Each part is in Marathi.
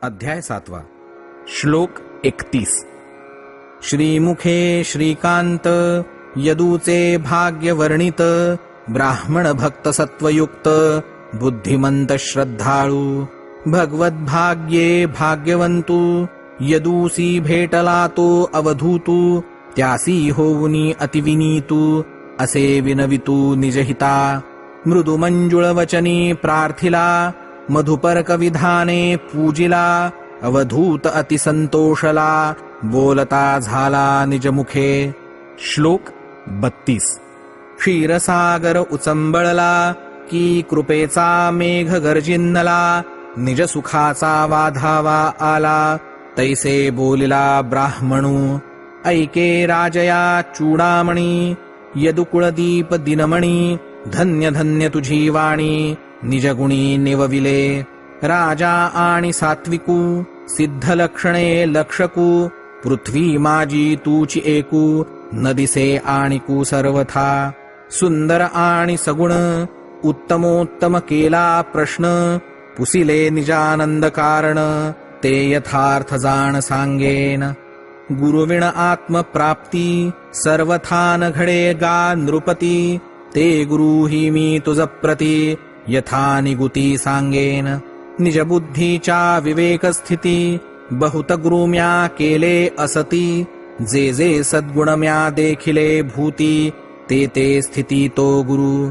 अध्याय 7 श्लोक 31। श्रीमुखे श्रीकांत यदूचे भाग्यवर्णित ब्राह्मण भक्त सत्वयुक्त बुद्धिमंत श्रद्धाळू भगवद्भाग्ये भाग्यवंतू यदूसी भेटला तो अवधूतू त्यासी होऊनी अतिविनीतू असे विनवितू निजहिता मृदु मंजुळ वचनी प्रार्थिला मधुपर्क विधाने पूजिला अवधूत अतिसंतोषला बोलता झाला निजमुखे। श्लोक 32। क्षीरसागर उचंबळला की कृपेचा मेघ गर्जिन्नला निज सुखाचा वाधावा आला तैसे बोलिला ब्राह्मणू ऐके राजया चूडामणी यदुकुळदीप दिनमणी धन्य धन्य तुझी वाणी निजगुणी निवविले राजा आणि सात्विकू सिद्धलक्षणे लक्षकू पृथ्वी माझी तूची एकू न दिसे आणिकू सर्वथा सुंदर आणि सगुण उत्तमोत्तम केला प्रश्न पुसिले निजानंद कारण ते यथार्थ जाण सांगेन गुरुविण आत्मप्राप्ती सर्वथा न घडे गा नृपती ते गुरु ही मी तुझ प्रती यथा निगुती सांगेन निज बुद्धीच्या विवेक स्थिती बहुत गुरु म्या केले असती जे जे सद्गुण म्या देखिले भूती ते ते स्थिती तो गुरु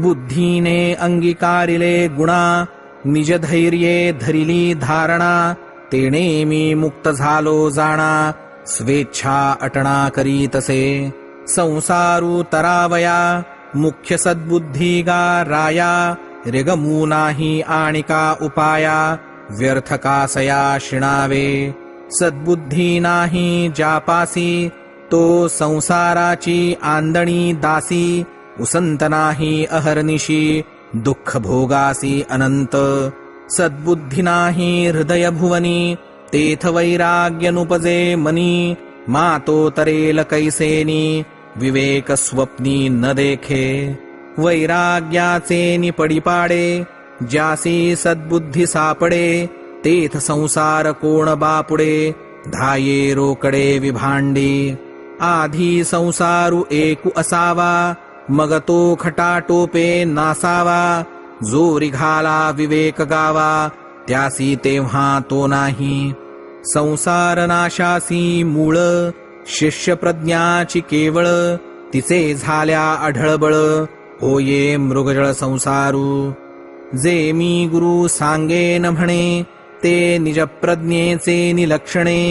बुद्धीने अंगीकारिले गुणा निज धैर्ये धरिली धारणा तेणे मी मुक्त झालो जाणा स्वेच्छा अटणा करी तसे संसारू तरावया मुख्य सद्बुद्धी गा राया रेगमू नाही आणिका उपाया व्यर्थ कासया शिणावे सद्बुद्धी नाही जापासी तो संसाराची आंदणी दासी उसंत नाही अहर्निशी दुःख भोगासी अनंत सद्बुद्धी नाही हृदय भुवनी तेथ वैराग्यनुपजे मनी मातो तरेल कैसेनी विवेक स्वप्नी न देखे वैराग्याचे निपडी पाडे ज्यासी सद्बुद्धी सापडे तेथ संसार कोण बापुडे धाये रोकडे विभांडी आधी संसारू एकू असावा मग तो खटाटोपे नासावा जोरी घाला विवेक गावा त्यासी तेव्हा तो नाही संसार नाशासी मूळ शिष्य प्रज्ञाची केवळ तिचे झाल्या आढळबळ होये मृगजळ संसारू जे मी गुरु सांगेन म्हणे ते निज प्रज्ञेचे निलक्षणे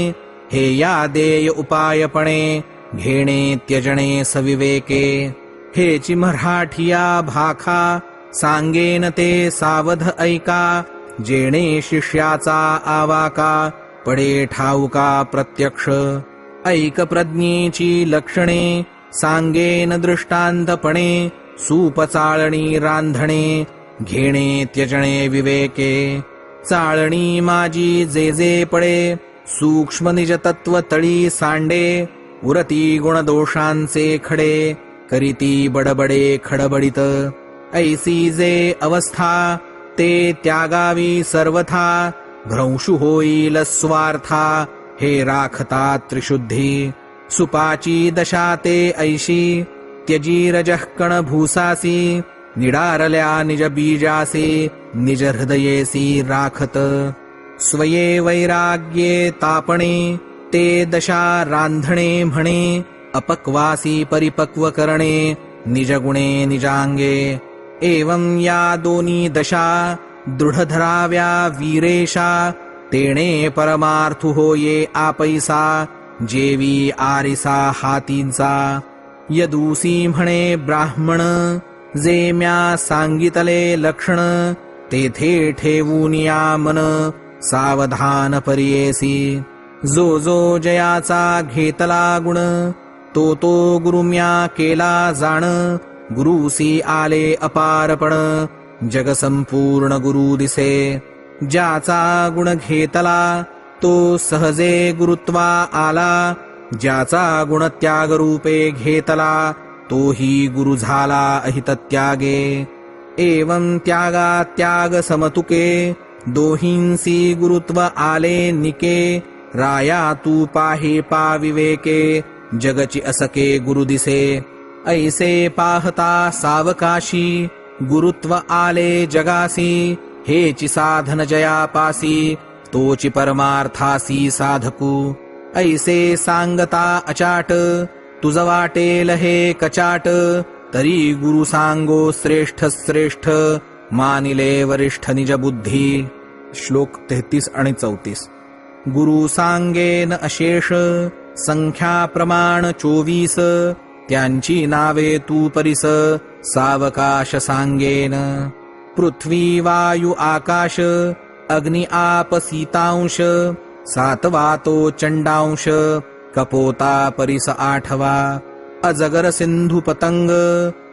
हे या देय उपायपणे घेणे त्यजणे सविवेके हेची मराठिया भाखा सांगेन ते सावध ऐका जेणे शिष्याचा आवाका पडे ठाऊका प्रत्यक्ष ऐक प्रज्ञेची लक्षणे सांगेन दृष्टांतपणे सूप चाळणी रांधणे घेणे त्यजणे विवेके चाळणी माझी जे जे पडे सूक्ष्म निज तत्व तळी सांडे उरती गुणदोषांचे खडे करीती बडबडे खडबडित ऐसी जे अवस्था ते त्यागावी सर्वथा भ्रंशु होईल स्वार्था हे राखता त्रिशुद्धी सुपाची दशा ते ऐशी त्यजी रजः कण भूसासी निडारल्या निज बीजासी निज हृदयेसी राखत स्वये वैराग्ये तापणे ते दशा रांधणे म्हणे अपक्वासी परिपक्व करणे निज गुणे निजांगे एवं या दोनी दशा दृढ धराव्या वीरेशा तेणे परमार्थु होये आपैसा जेवी आरिसा हातींचा यदूसी म्हणे ब्राह्मण जे म्या सांगितले लक्षण तेथे ठेवून या मन सावधान परियेसी जो जो जयाचा घेतला गुण तो तो गुरु म्या केला जाण गुरुसी आले अपारपण जग संपूर्ण गुरु दिसे ज्याचा गुण घेतला तो सहजे गुरुत्वा आला ज्याचा गुण त्याग रूपे घेतला तोही गुरु झाला अहित त्यागे एवं त्यागा त्याग समतुके दोहिंसी गुरुत्व आले निके, राया तू पाहे पाविवेके, जगची असके गुरु दिसे, ऐसे पाहता सावकाशी, गुरुत्व आले जगासी, हेची साधन जयापासी, तोची परमार्थासी साधकू, ऐसे सांगता अचाट, तुझ वाटेल हे कचाट, तरी गुरु सांगो श्रेष्ठ श्रेष्ठ, मानिले वरिष्ठ निज बुद्धी. श्लोक 33 आणि 34. गुरु सांगेन अशेष, संख्या प्रमाण 24, त्यांची नावे तू परिस, सावकाश सांगेन. पृथ्वी वायू आकाश, अग्नि आप सीतांश, सातवा तो चंडांश, कपोता परिस 8वा. अजगर सिंधू पतंग,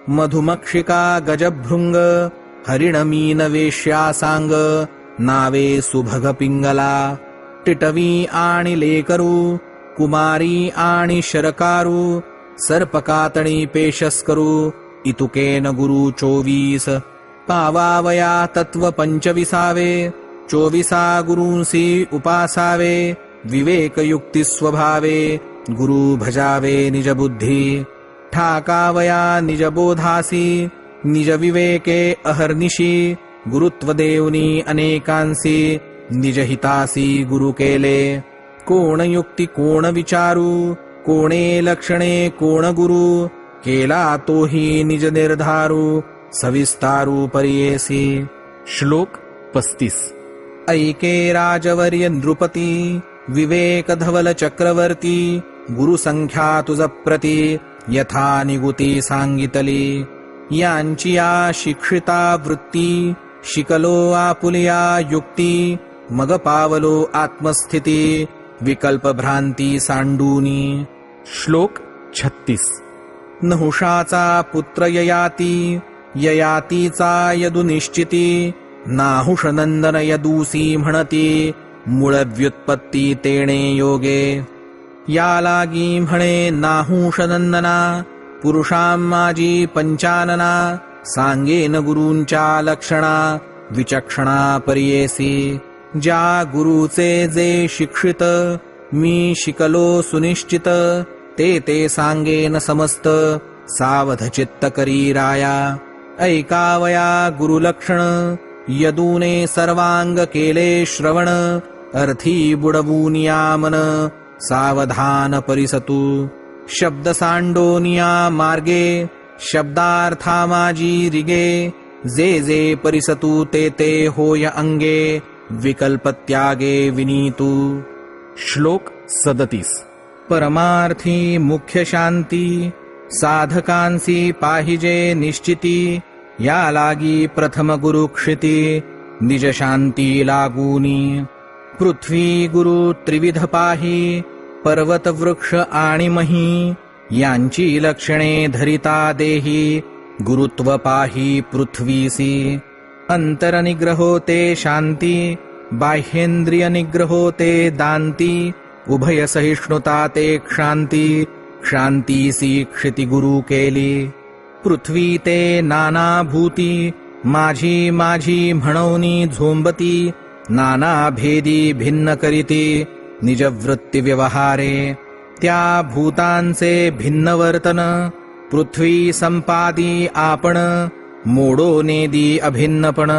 मधुमक्षिका गजभृंग, हरिण मीन वेश्या सांग, नावे सुभग पिंगला. टिटवी आणि लेकरू, कुमारी आणि शरकारू, सर्पकातणी पेशस्करू, इतुकेन गुरु 24. पावावया तत्व 25, 24 गुरूंसी उपासावे, विवेक युक्ती स्वभावे, गुरु भजावे निज बुद्धी. ठाकावया निज बोधासी, निज विवेके अहर्निशी, गुरुत्व देवनी अनेकांसी, निज हितासी गुरु केले. कोण युक्ती कोण विचारू, कोणे लक्षणे कोण गुरु, केला तोही निज निर्धारू, सविस्तारू परियेसी. श्लोक 35. ऐके राजवर्य नृपती, विवेक धवल चक्रवर्ती, गुरु संख्या तुझ प्रती, यथा निगुती सांगितली. यांची या शिक्षिता वृत्ती, शिकलो आपुलिया युक्ती, मग पावलो आत्मस्थिती, विकल्प भ्रांती सांडूनी. श्लोक 36. नहुषाचा पुत्र ययाती, ययातीचा यदु निश्चिती, नाहुष नंदन यदूसी म्हणती, मूळ व्युत्पत्ती तेणे योगे. या लागी म्हणे नाहुष नंदना, पुरुषां माझी पंचानना, सांगेन गुरूंच्या लक्षणा, विचक्षणा परियेसी. ज्या गुरुचे जे शिक्षित, मी शिकलो सुनिश्चित, ते सांगेन समस्त, सावध चित्त करी राया. ऐकावया गुरुलक्षण, यदूने सर्वांग केले श्रवण, अर्थी बुडवूनिया मन, सावधान परिसतू. शब्द सांडोनिया मार्गे, शब्दार्था माझी रिगे, जे जे परिसतू ते होय अंगे, विकल्प त्यागे विनीतू. श्लोक 37. परमार्थी मुख्य शांती, साधकांसी पाहिजे निश्चिती, या लागी प्रथम गुरुक्षिती, निज शांती लागूनी. पृथ्वी गुरु त्रिविध पाही, पर्वत वृक्ष आणि मही, यांची लक्षणे धरिता देही, गुरुत्व पाही पृथ्वीसी. अंतरनिग्रहोते शांती, बाह्येंद्रिय निग्रहोते दांती, उभय सहिष्णुता ते क्षांती, क्षांतीसी क्षिती गुरु केली. पृथ्वी ते नाना भूती, माझी माझी म्हणवनी झोंबती, नाना भेदी भिन्न करीती, निज वृत्ती व्यवहारे. त्या भूतांचे भिन्न वर्तन, पृथ्वी संपादी आपण, मोडो नेदी अभिन्नपण,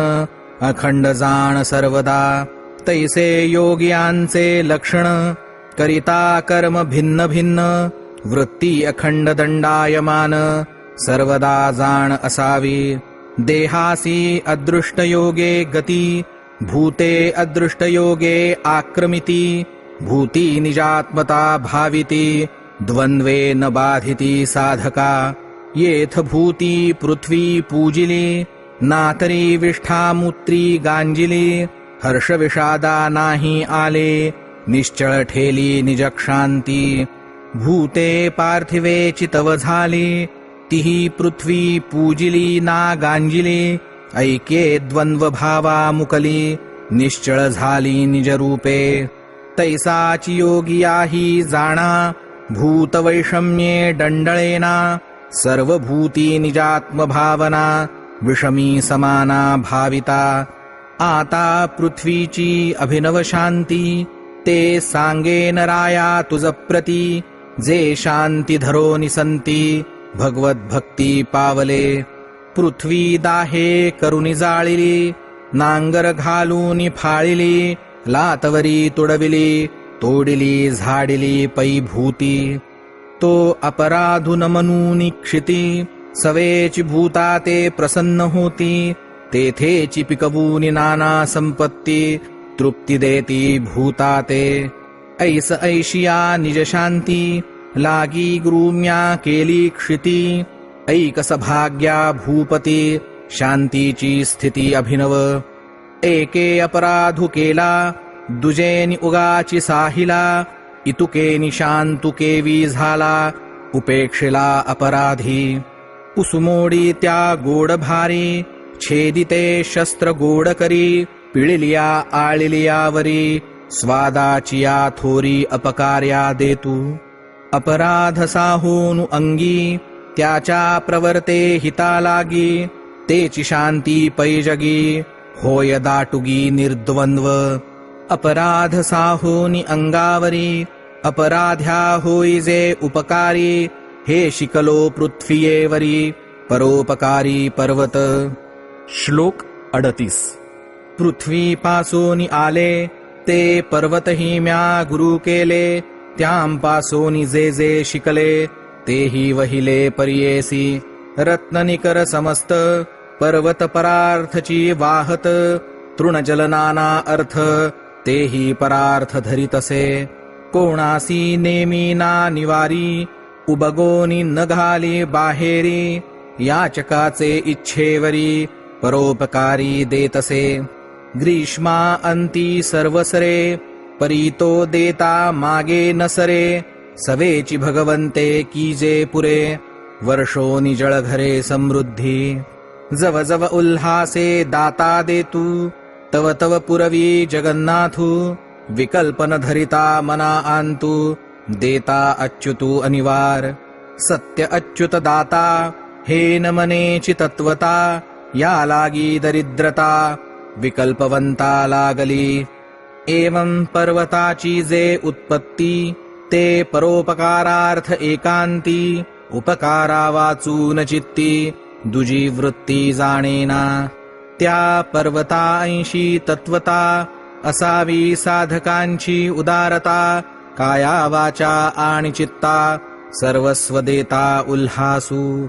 अखंड जाण सर्वदा. तैसे योगियांचे लक्षण, करिता कर्म भिन्न भिन्न, वृत्ती अखंड दंडायमान, सर्वदा जाण असावी. देहासी अदृष्ट योगे गती, भूते अदृष्ट योगे आक्रमिती, भूती निजात्मता भाविती, द्वंद्वे न बाधिती साधका. येथ भूती पृथ्वी पूजिली, नातरी विष्ठामूत्री गांजिली, हर्ष विषादा नाही आले, निश्चळ ठेली निज क्षांती. भूते पार्थिवे चितव झाली, तिही पृथ्वी पूजिली ना गांजिली, ऐक्ये द्वंद्व भावा मुकली, निश्चळ झाली निज रूपे. तैसाची योगियाही जाणा, भूत वैषम्ये दंडळेना, सर्व भूती निजात्म भावना, विषमी समाना भाविता. आता पृथ्वीची अभिनव शांती, ते सांगे नराया तुझ प्रती. जे शांती धरो निसंती, भगवत भक्ती पावले. पृथ्वी दाहे करुनी जाळिली, नांगर घालून फाळिली. लातवरी तुडविली, तोडिली झाडिली पै भूती. तो अपराधुन म्हणून क्षिती, सवेची भूता ते प्रसन्न होती. तेथेची पिकवूनी नाना संपत्ती, तृप्ती देती भूता ते. ऐस ऐशिया निज शांती, लागी ग्रूम्या केली क्षिती. ऐकस भाग्या भूपती, शांतीची स्थिती अभिनव. एके अपराधु केला, दुजेनी उगाची साहिला. इतुकेनी शांतुकेवी झाला, उपेक्षिला अपराधी. कुसुमोडी त्या गोड भारी, छेदिते शस्त्र गोड करी. पिळिलिया आळिलियावरी, स्वादाचिया थोरी अपकार्या देतू. अपराध साहोनु अंगी, त्याच्या प्रवर्ते हिता लागी. तेची शांती पैजगी, होय दाटुगी निर्द्वंद्व. अपराध साहोनी अंगावरी, अपराध्या होई जे उपकारी. हे शिकलो पृथ्वीयेवरी, परोपकारी पर्वत. श्लोक 38. पृथ्वीपासोनी आले, ते पर्वतही म्या गुरु केले. त्यांपासोनी जे जे शिकले, तेही वहिले परियेसी. रत्ननिकर समस्त, पर्वत परार्थची वाहत. तृणजल नाना अर्थ, तेही परार्थ धरितसे. कोणासी नेमी ना निवारी, उबगोनी न घाली बाहेरी. याचकाचे इच्छेवरी, परोपकारी देतसे. ग्रीष्मा अंती सर्वसरे, परीतो देता मागे नसरे. सवेची भगवंते कीजे पुरे, वर्षोनी जळघरे समृद्धी. जव जव उल्हासे दाता देतू, तव तव पुरवी जगन्नाथू. विकल्पन धरिता मना आंतू, देता अच्युतू अनिवार. सत्य अच्युत दाता, हे न मनेची तत्वता. या लागी दरिद्रता, विकल्पवंता लागली. एवं पर्वताची जे उत्पत्ती, ते परोपकारार्थ एकांती. उपकारा वाचून चित्ती, दुजी वृत्ती जाणेना. त्या पर्वतांशी तत्वता, असावी साधकांची उदारता. काया वाचा आणि चित्ता, सर्वस्व देता उल्हासू.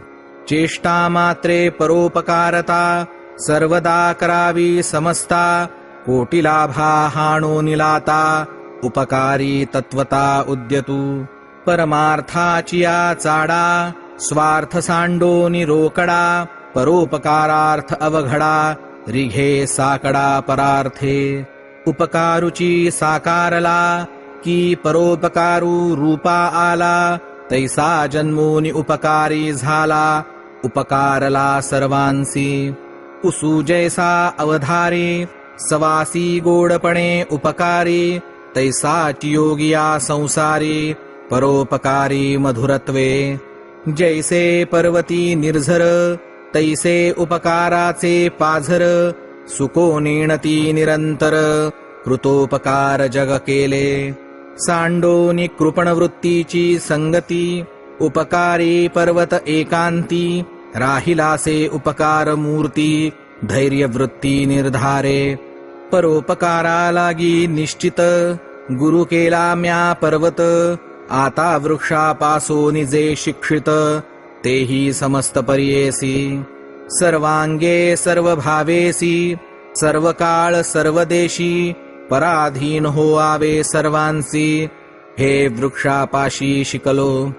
चेष्टा मात्रे परोपकारता, सर्वदा करावी समस्ता. कोटी लाभा हाणो निलाता, उपकारी तत्वता उद्यतू. परमार्थाचिया चाडा, स्वार्थ सांडोनी रोकडा. परोपकारार्थ अवघडा, रिघे साकडा परार्थे. उपकारुची साकारला, की परोपकारू रूपा आला. तैसा जन्मोनी उपकारी झाला, उपकारला सर्वांसी. उसू जैसा अवधारी, सवासी गोडपणे उपकारी. तैसाची योगिया संसारी, परोपकारी मधुरत्वे. जैसे पर्वती निर्झर, तैसे उपकाराचे पाझर. सुको नेणती निरंतर, कृतोपकार जग केले. सांडोनी कृपण वृत्तीची संगती, उपकारी पर्वत एकांती. राहिलासे उपकार मूर्ती, धैर्य वृत्ती निर्धारे. परोपकारा लागी निश्चित, गुरु केला म्या पर्वत. आता वृक्षापासोनी जे शिक्षित, तेही समस्त परियेसी. सर्वांगे सर्व भावेसी, सर्व काळ सर्व देशी. पराधीन होआवे सर्वांसी, हे वृक्षापाशी शिकलो.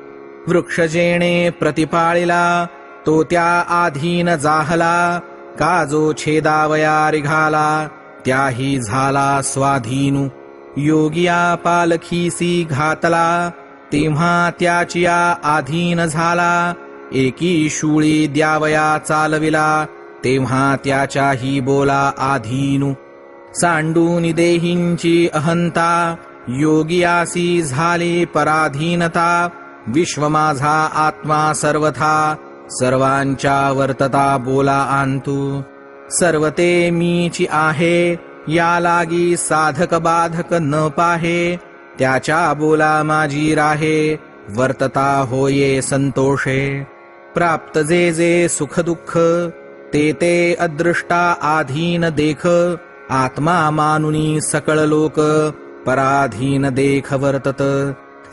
वृक्ष जेणे प्रतिपाळिला, तो त्या आधीन जाहला. काजो छेदावया रिघाला, त्याही झाला स्वाधीनू. योगिया पालखीसी घातला, तेव्हा त्याचिया आधीन झाला. एकी शूळी द्यावया चालविला, तेव्हा त्याच्याही बोला आधीनू. सांडूनी देहींची अहंता, योगियासी झाली पराधीनता. विश्व माझा आत्मा सर्वथा, सर्वांच्या वर्तता बोला आंतू. सर्वते मीची आहे, या लागी साधक बाधक न पाहे. त्याच्या बोला माझी राहे, वर्तता होये संतोषे. प्राप्त जे जे सुख दुःख, ते ते अदृष्टा आधीन देख. आत्मा मानुनी सकळ लोक, पराधीन देख वर्तत.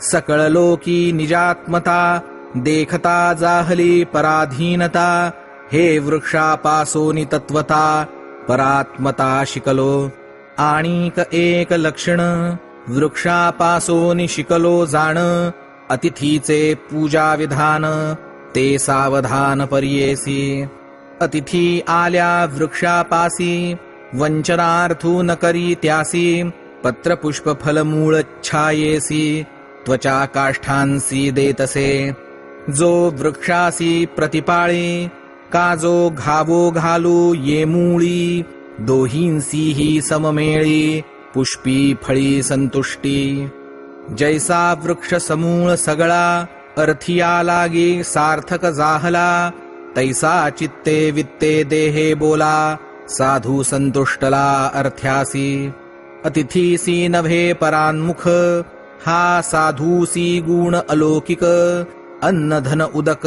सकळ लोकी निजात्मता, देखता जाहली पराधीनता. हे वृक्षापासोनी तत्वता, परात्मता शिकलो. आणिक एक लक्षण, वृक्षापासोनी शिकलो जाण. अतिथीचे पूजा विधान, ते सावधान पर्येसी. अतिथी आल्या वृक्षापासी, वंचनार्थू न करी त्यासी. पत्र पुष्प फल मूळ छायेसी, त्वचा काष्ठांसी देतसे. जो वृक्षासी प्रतिपाळी, का जो घावो घालू ये मूळी. दोहींसी ही सममेळी, पुष्पी फळी संतुष्टी. जैसा वृक्ष समूळ सगळा, अर्थिया लागे सार्थक जाहला. तैसा चित्ते वित्ते देहे बोला, साधू संतुष्टला अर्थ्यासी. अतिथीसी नभे परान्मुख, हा साधूसी गुण अलौकिक. अन्न धन उदक,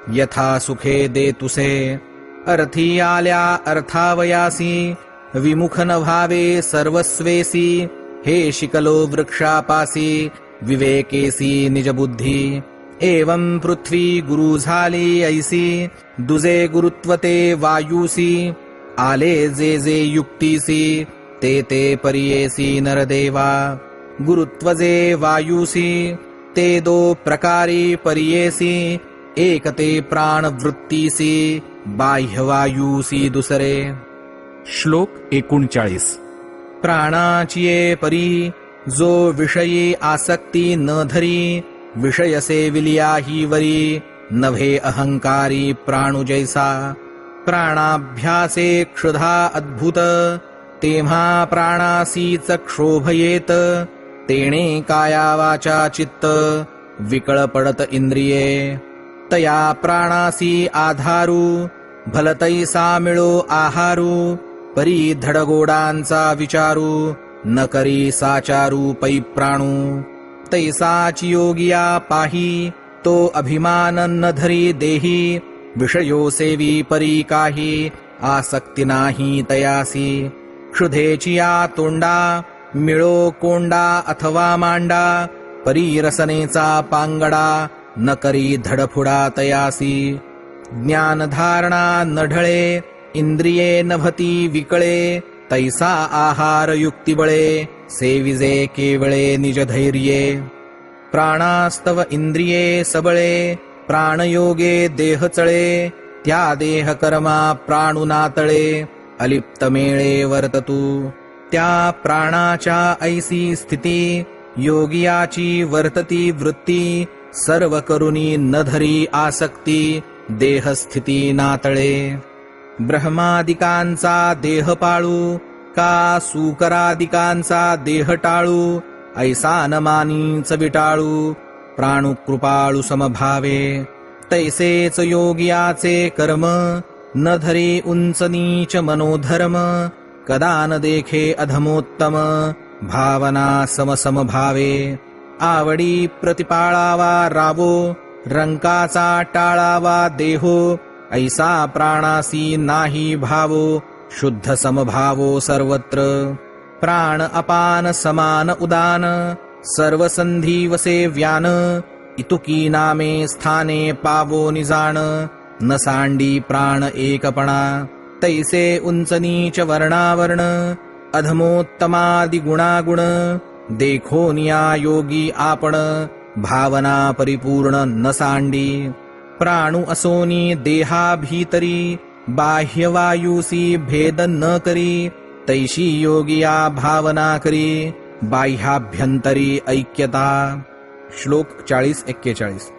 यथा सुखे दे तुसे. अर्थी आल्या अर्थावयासी, विमुख न भावे सर्वस्वेसी. हे शिकलो वृक्षापासी, विवेकेसी निजबुद्धी. एवं पृथ्वी गुरु झाली ऐसी, दुजे गुरुत्वते वायूसी. आले जे जे युक्तीसी, ते ते पर्येसी नरदेवा. गुरुत्वजे वायूसी, ते दो प्रकारी पर्येसी. एक ते प्राण वृत्तीसी, बाह्यवायूसी दुसरे. श्लोक 39. प्राणाची ये परी, जो विषयी आसक्ती न धरी. विषय सेविलिया ही वरी, नभे अहंकारी प्राणु जैसा. प्राणाभ्यासे क्षुधा अद्भुत, तेव्हा प्राणासीच क्षोभयेत. तेणे काया वाचा चित्त, विकळ पडत इंद्रिये. तया प्राणासी आधारू, भलतैसा मिळो आहारू. परी धडगोडांचा विचारू, न करी साचारू पै प्राणू. तैसाची योगिया पाही, तो अभिमान न धरी देही. विषयो सेवी परी काही, आसक्ती नाही तयासी. क्षुधेची या तोंडा, मिळो कोंडा अथवा मांडा. परी रसनेचा पांगडा, न करी धडफुडा तयासी. ज्ञानधारणा न ढळे, इंद्रिये नभती विकळे. तैसा आहार युक्तिबळे, सेविजे केवळे निजधैर्ये. प्राणास्तव इंद्रिये सबळे, प्राणयोगे देह चळे. त्या देह कर्मा प्राणुनातळे, अलिप्त मेळे वर्ततू. त्या प्राणाच्या ऐसी स्थिती, योगियाची वर्तती वृत्ती. सर्व करुणी न धरी आसक्ती, देहस्थिती नातळे. ब्रह्मादिकांचा देह पाळू, का सूकरादिकांचा देह टाळू. ऐसा न मानीच विटाळू, प्राणुकृपाळू समभावे. तैसेच योगियाचे कर्म, न धरी उंच नीच मनोधर्म. कदा न देखे अधमोत्तम, भावना समसम भावे. आवडी प्रतिपाळावा रावो, रंकाचा टाळावा देहो. ऐसा प्राणासी नाही भावो, शुद्ध समभावो सर्वत्र. प्राण अपान समान उदान, सर्व संधी वसे व्यान. इतुकी नामे स्थाने पावो निजाण, न सांडी प्राण एकपणा. तैसे उंच नीच वर्णावर्ण, अधमोत्तमादि गुणागुण. देखो निया योगी आपण, भावना परिपूर्ण न सांडी. प्राणु असोनी देहा भीतरी, बाह्यवायुसी भेद न करी. तैशी योगिया भावना करी, बाह्याभ्यंतरी ऐक्यता. श्लोक 40-41.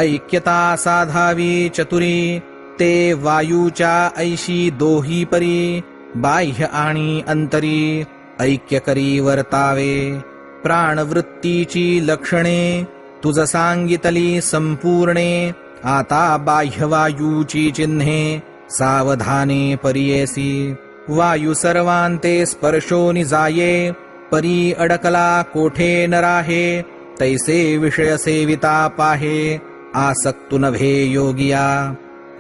ऐक्यता साधावी चतुरी, ते वायूच्या ऐशी दोही परी. बाह्य आणि अंतरी, ऐक्य करी वर्तावे. प्राणवृत्तीची लक्षणे, तुझ सांगितली संपूर्णे. आता बाह्यवायूची चिन्हे, सावधाने परियेसी वायू सर्वांते स्पर्शोनि जाये परी अडकला कोठे न राहे तैसे विषय सेविता पाहे आसक्तु नभे योगिया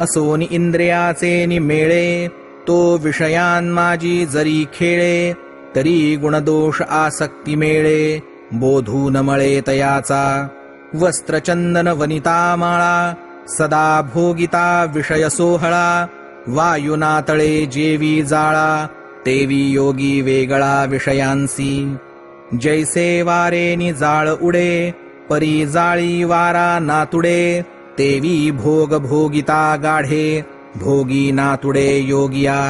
असोनी इंद्रियाचे निमेळे तो विषयान माझी जरी खेळे तरी गुणदोष आसक्ती मेळे बोधू न मळे तयाचा वस्त्रचंदन वनिता माळा सदा भोगिता विषय सोहळा वायुना तळे जेवी जाळा तेवी योगी वेगळा विषयांसी जैसे वारेनी जाळ उडे परी जाळी वारा नातुडे तेवी भोग भोगिता गाढे भोगी नातुडे योगिया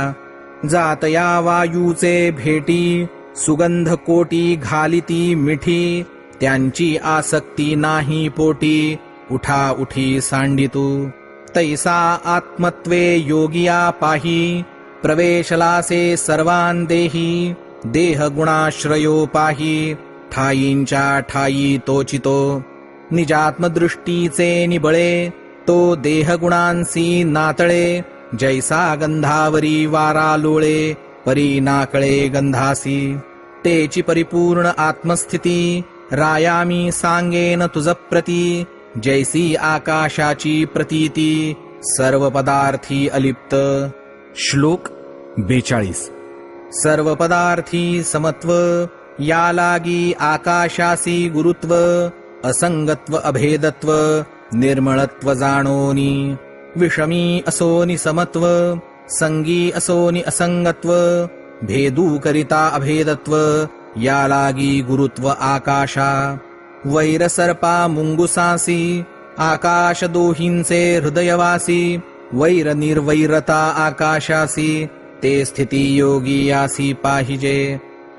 जातया वायूचे भेटी सुगंध कोटी घालिती मिठी त्यांची आसक्ती नाही पोटी उठा उठी सांडितू तैसा आत्मत्वे योगिया पाही प्रवेशलासे सर्वान देही देह गुणाश्रयो पाही ठायींच्या ठायी तोचितो निजात्मदृष्टीचे निबळे तो देह गुणांसी नातळे जैसा गंधावरी वारा लोळे परी नाकळे गंधासी तेची परिपूर्ण आत्मस्थिती रायामी सांगेन तुझ प्रती जैसी आकाशाची प्रतीती सर्व पदार्थी अलिप्त श्लोक 42 सर्व पदार्थी समत्व या लागी आकाशासी गुरुत्व असंगत्व अभेदत्व निर्मळत्व जाणोनी विषमी असोनी समत्व संगी असोनी असंगत्व भेदू करिता अभेदत्व या लागी गुरुत्व आकाशा वैर सर्पा मुंगुसासी आकाश दोहींचे हृदयवासी वैर निर्वैरता आकाशासी ते स्थिती योगियासी पाहिजे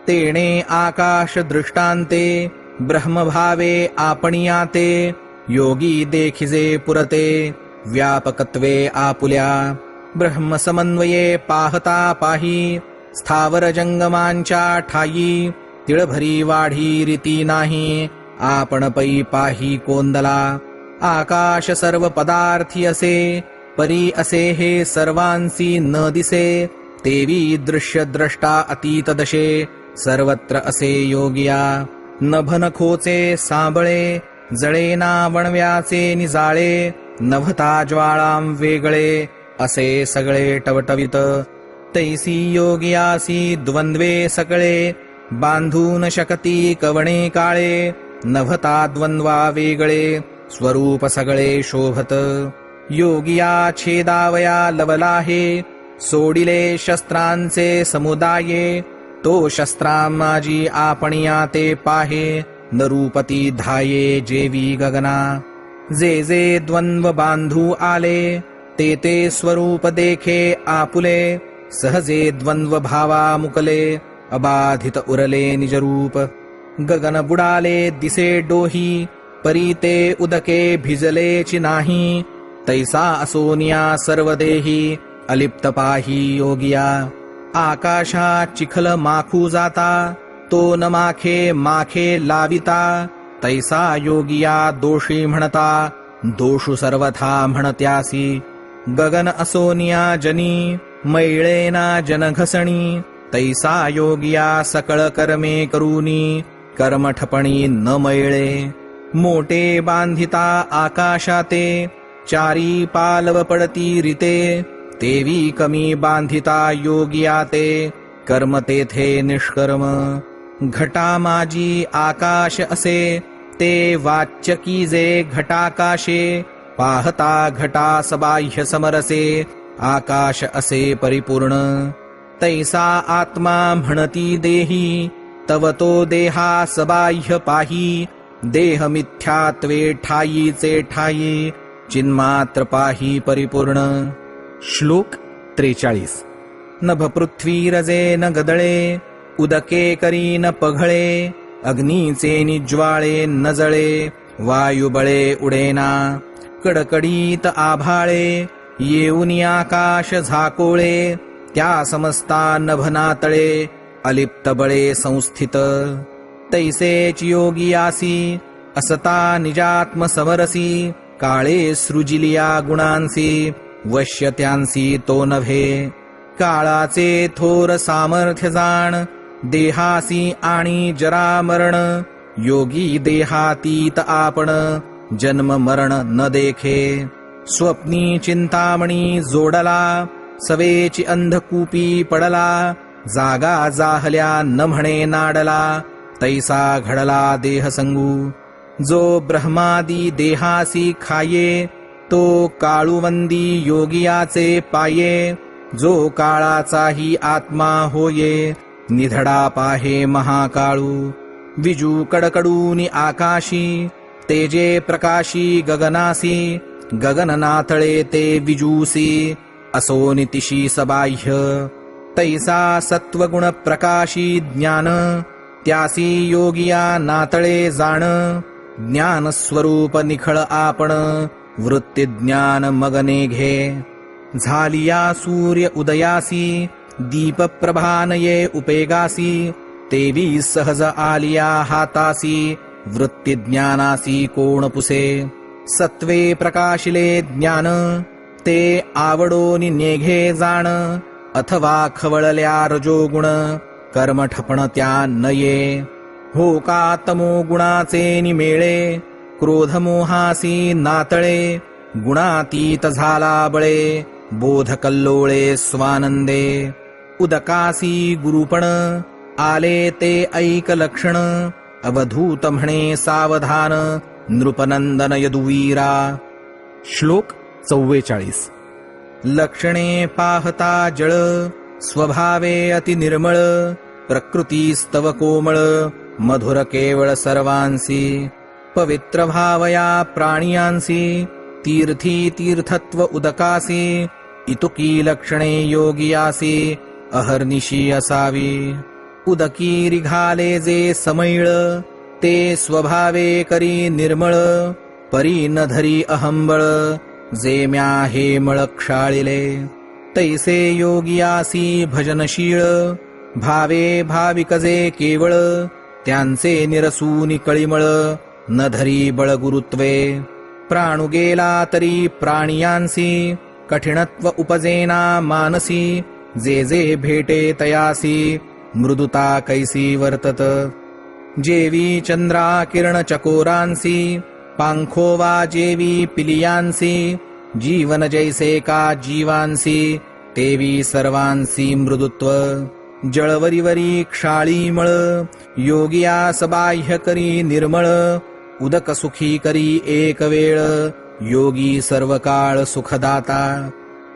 तेणे आकाश दृष्टांते ब्रह्मभावे आपणियाते योगी देखिजे पुरते व्यापकत्वे आपुल्या ब्रह्मसमन्वये पाहता पाही स्थावर जंगमांच्या ठायी तिळभरी वाढी रीती नाही आपण पै पाही कोंदला आकाश सर्व पदार्थी असे परी असे हे सर्वांसी न दिसे तेवी दृश्य द्रष्टा अतीत दशे सर्वत्र असे योगिया नभनखोचे सांबळे जळेना वणव्याचे निजाळे नभता ज्वाळां वेगळे असे सगळे टवटवित तैसी योगियासी द्वंद्वे सकळे बांधून शकती कवणे काळे नभता द्वंद्वा वेगळे स्वरूप सगळे शोभत योगिया छेदावया लवलाहे सोडिले शस्त्रांचे समुदाये तो शस्त्रा माझी आपणिया ते पाहे नरूपती धाये जेवी गगना जे जे द्वंद्व बांधू आले ते ते स्वरूप देखे आपुले सहजे द्वंद्व भावा मुकले अबाधित उरले निजरूप गगन बुडाले दिसे डोही परी ते उदके भिजलेची नाही तैसा असोनिया सर्वदेही अलिप्त पाही योगिया आकाशा चिखल माखू जाता तो न माखे माखे लाविता तैसा योगिया दोषी म्हणता दोषु सर्वथा म्हणत्यासी गगन असोनिया जनी मैळेना जनघसणी तैसा योगिया सकळ कर्मे करूनी कर्मठपणी न मैळे मोटे बांधिता आकाशाते चारी पालव पडती रीते तेवी कमी बांधिता योगियाते कर्म तेथे निष्कर्म घटा माझी आकाश असे ते वाच्य की जे घटाकाशे पाहता घटा सबाह्य समरसे आकाश असे परिपूर्ण तैसा आत्मा म्हणती देही तव तो देहा सबाह्य पाही देह मिथ्यात्वे ठायीचे ठायी चिन्मात्र पाही परिपूर्ण श्लोक 43 नभ पृथ्वी रजे न गदळे उदके करी न पघळे अग्नीचे निज्वाळे न जळे वायुबळे उडेना कडकडीत आभाळे येऊनी आकाश झाकोळे त्या समस्ता नभनातळे अलिप्त बळे संस्थित तैसेच योगियासी असता निजात्म समरसी काळे सृजिलिया गुणांसी वश्य त्यांसी तो नव्हे. काळाचे थोर सामर्थ्य जाण, देहासी आणि जरा मरण. योगी देहातीत आपण, जन्म मरण न देखे. स्वप्नी चिंतामणी जोडला, सवेची अंधकूपी पडला. जागा जाहल्या न म्हणे नाडला, तैसा घडला देह संगू. जो ब्रह्मादी देहासी खाये, तो काळुवंदी योगियाचे पाये. जो काळाचाही आत्मा होये, निधडा पाहे महाकाळू. विजू कडकडूनी आकाशी, तेजे प्रकाशी गगनासी. गगन नाथळे ते विजूसी, असो नितिशी सबाह्य. तैसा सत्वगुण प्रकाशी ज्ञान, त्यासी योगिया नातळे जाण. ज्ञान स्वरूप निखळ आपण, वृत्ती ज्ञान मगने घे. झालिया सूर्य उदयासी, दीप प्रभानये उपेगासी. तेवी सहज आलिया हातासी, वृत्ती ज्ञानासी कोण पुसे. सत्वे प्रकाशिले ज्ञान, ते आवडोनी नेघे जाण. अथवा खवळल्या रजोगुण, कर्म ठपण त्या नये. हो का तमो गुणाचे निमेळे, क्रोध मोहासी नातळे. गुणातीत झाला बळे, बोध कल्लोळे स्वानंदे. उदकासी गुरुपण, आले ते ऐक लक्षण. अवधूत म्हणे सावधान, नृपनंदन यदुवीरा. श्लोक 44. लक्षणे पाहता जळ, स्वभावे अति निर्मळ. प्रकृतीस्तव कोमळ, मधुर केवळ सर्वांसी. पवित्र भावया प्राणियांसी, तीर्थी तीर्थत्व उदकासी. इतुकी लक्षणे योगियासी, अहर्निशी असावी. उदकी रिघाले जे समैळ, ते स्वभावे करी निर्मळ. परी न धरी अहंबळ, जे म्या हे मळ क्षाळिले. तैसे योगियासी भजनशीळ, भावे भाविक जे केवळ. त्यांचे निरसूनी कळिमळ, न धरी बळ गुरुत्वे. प्राणु गेला तरी प्राणियांसी, कठिणत्व उपजेना मानसी. जे जे भेटे तयासी, मृदुता कैसी वर्तत. जेवी चंद्रा किरण चकोरांसी, पांखोवा जेवी पिलियांसी. जीवन जैसे का जीवांसी, तेवी सर्वांसी मृदुत्व. जळवरीवरी क्षाळीमळ, योगिया सबाह्य करी निर्मळ. उदक सुखी करी एक वेळ, योगी सर्व काळ सुखदाता.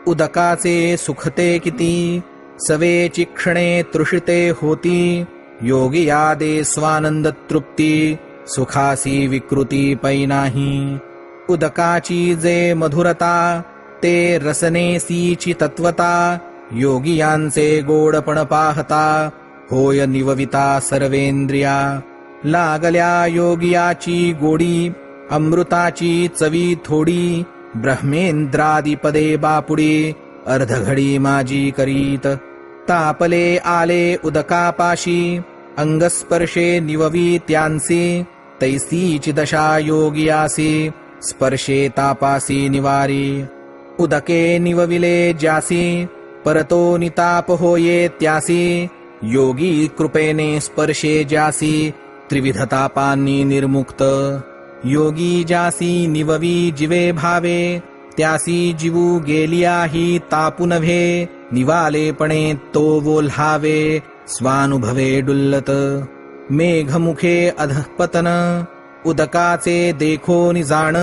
उदकाचे सुखते किती, सवे चिक्षणे तृषिते होती. योगिया दे स्वानंद तृप्ती, सुखासी विकृती पै नाही. उदकाची जे मधुरता, ते रसनेसीची तत्वता. योगियांचे गोडपण पाहता, होय निवविता सर्वेंद्रिया. लागल्या योगियाची गोडी, अमृताची चवी थोडी. ब्रह्मेंद्रादी पदे बापुडी, अर्धघडी माझी करीत. तापले आले उदकापाशी, अंगस्पर्शे निववी त्यांसी. तैसीची दशा योगियासी, स्पर्शे तापासी निवारी. उदके निवविले ज्यासी, परतो निताप होये त्यासी. योगी कृपेने स्पर्शे ज्यासी, त्रिविध तापांनी निर्मुक्त. योगी ज्यासी निववी जिवे भावे, त्यासी जीवू गेलियाही तापू नव्हे. निवालेपणे तो बोल्हावे, स्वानुभवे डुल्लत. मेघमुखे अधःपतन, उदकाचे देखो निजाण.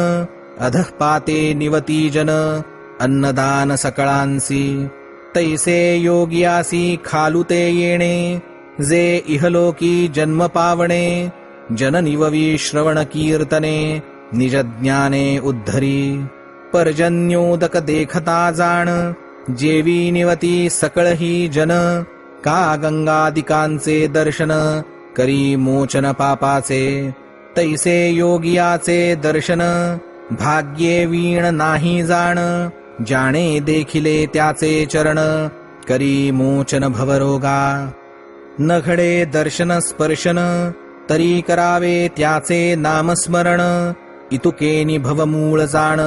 अधःपाते निवती जन, अन्नदान सकळांसी. तैसे योगियासी खालुते येणे, जे इहलोकी जन्म पावणे. जन निववी श्रवण कीर्तने, निज ज्ञाने उद्धरी. पर्जन्योदक देखता जाण, जेवी निवती सकळही जन. का गंगादिकांचे दर्शन, करी मोचन पापाचे. तैसे योगियाचे दर्शन, भाग्ये वीण नाही जाण. जाणे देखिले त्याचे चरण, करी मोचन भवरोगा. न घडे दर्शन स्पर्शन, तरी करावे त्याचे नामस्मरण. इतुकेनी भवमूळ जाण,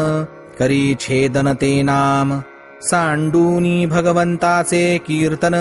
करी छेदन ते नाम. सांडूनी भगवंताचे कीर्तन,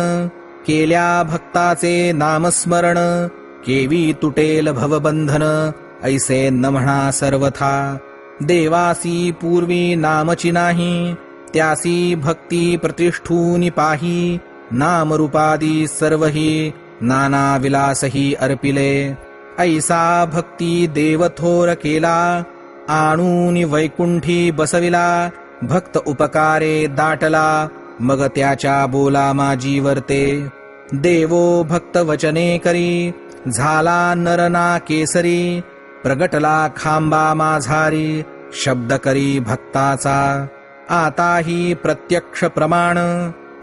केल्या भक्ताचे नामस्मरण. केवी तुटेल भवबंधन, ऐसे न म्हणा सर्वथा. देवासी पूर्वी नामची नाही, त्यासी भक्ती प्रतिष्ठूनी पाही. नामरूपादी सर्वही, नाना विलासही अर्पिले. ऐसा भक्ती देवथोर केला, आणूनी वैकुंठी बसविला. भक्त उपकारे दाटला, मग त्याच्या बोला माझी वर्ते. देवो भक्त वचने करी, झाला नरना केसरी. प्रगटला खांबा माझारी, शब्द करी भक्ताचा. आताही प्रत्यक्ष प्रमाण,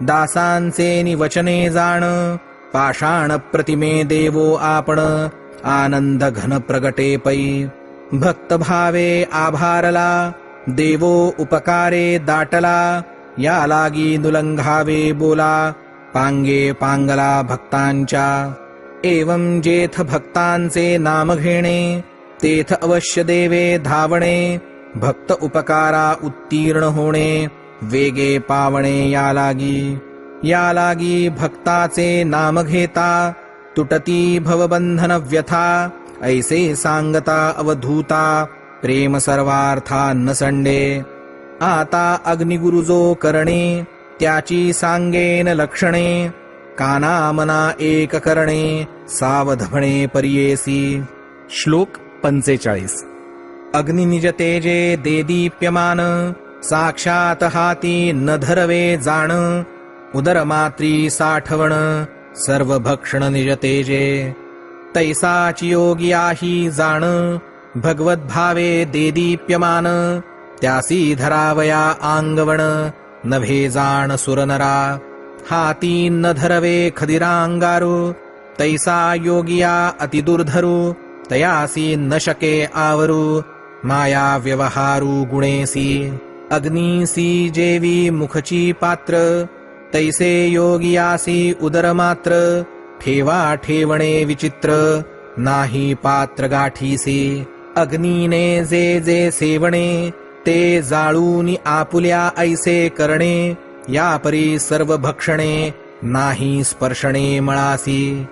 दासांचे निवचने जाण. पाषाण प्रतिमे देवो आपण, आनंद घन प्रगटे पै. भक्त भावे आभारला, देवो उपकारे दाटला. या लागी नुलंघावे बोला, पांगे पांगला भक्तांच्या. एवं जेथ भक्तांचे नाम घेणे, तेथ अवश्य देवे धावणे. भक्त उपकारा उत्तीर्ण होणे, वेगे पावणे या लागी भक्ताचे नाम घेता. तुटती भवबंधन व्यथा, ऐसे सांगता अवधूता. प्रेम सर्वार्था न संडे. आता अग्निगुरु जो करणे, त्याची सांगेन लक्षणे. काना मना एक करणे, सावधपणे परियेसी. श्लोक 45. अग्नि निज तेजे दे दीप्यमान. साक्षात हाती न धरवे जाण. उदरमात्री साठवण, सर्व भक्षण निज तेजे. तैसाची योगी आही जाण, भगवत भावे दे दीप्यमान. त्यासी धरावया आंगवण, नभे जाण सुरनरा. हाती न धरवे खदिरांगारू, तैसा योगिया अति दुर्धरू. तयासी न शके आवरू, माया व्यवहारू गुणेसी. अग्नीसी जेवी मुखची पात्र, तैसे योगियासी उदरमात्र. ठेवा ठेवणे विचित्र, नाही पात्र गाठीसी. अग्नीने जे जे सेवणे, ते जाळूनी आपुल्या ऐसे करणे. या परी सर्व भक्षणे, नाही स्पर्शणे मळासी.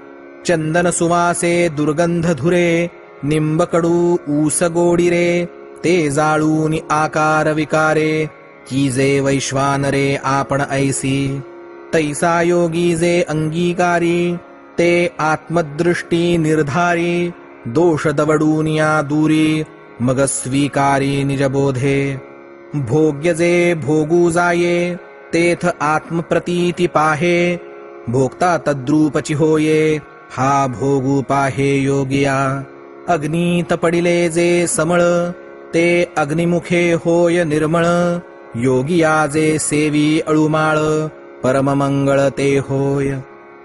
चंदन सुवासे दुर्गंध धुरे, निंबकडू ऊस गोडीरे. ते जाळूनी आकार विकारे, की जे वैश्वानरे आपण ऐसी. तैसा योगी जे अंगीकारी, ते आत्मदृष्टी निर्धारी. दोष दवडूनिया दूरी, मग स्वीकारी निजबोधे. भोग्य जे भोगू जाये, तेथ आत्मप्रतीती पाहे. भोगता तद्रूपची होये, हा भोगू पाहे योगिया. अग्नीत पडिले जे समळ, ते अग्निमुखे होय निर्मळ. योगिया जे सेवी अळुमाळ, परममंगळ ते होय.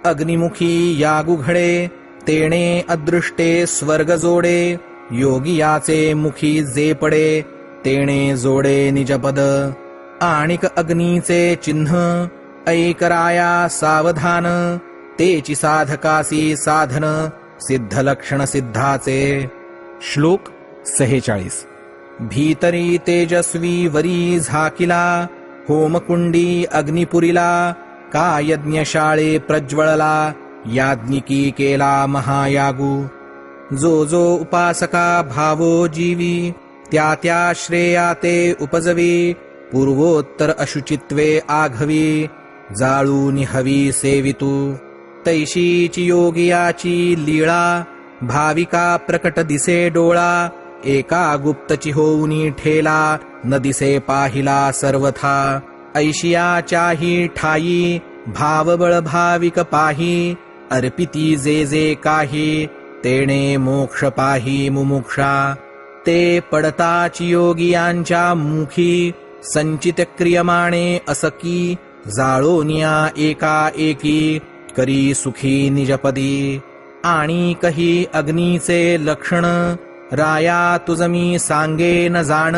अग्निमुखी यागु घडे, तेणे अदृष्टे स्वर्ग जोडे. योगियाचे मुखी जे पडे, तेणे जोडे निजपद. आणिक अग्नीचे चिन्ह, ऐकराया सावधान. तेची साधकासी साधन, सिद्ध लक्षण सिद्धाचे. श्लोक 46. भीतरी तेजस्वी वरी झाकिला, होमकुंडी अग्निपुरीला. का यज्ञशाळे प्रज्वळला, याज्ञिकी केला महायागू. जो जो उपासका भावो जीवी, त्या त्या श्रेयाते उपजवी. पूर्वोत्तर अशुचित्वे आघवी, जाळूनि हवी सेवितू. तैशीची योगियाची लीळा, भाविका प्रकट दिसे डोळा. एका गुप्तची होऊनी ठेला, न दिसे पाहिला सर्वथा. ऐशियाच्याही ठाई, भावबळ भाविक पाही. अर्पिती जे जे काही, तेणे मोक्ष पाही मुमुक्षा. ते पडताची योगियांच्या मुखी, संचित क्रियमाणे असकी. जाळोनिया एका एकी, करी सुखी निजपदी. आणि कही अग्नीचे लक्षण, राया तुझमी सांगे न जाण.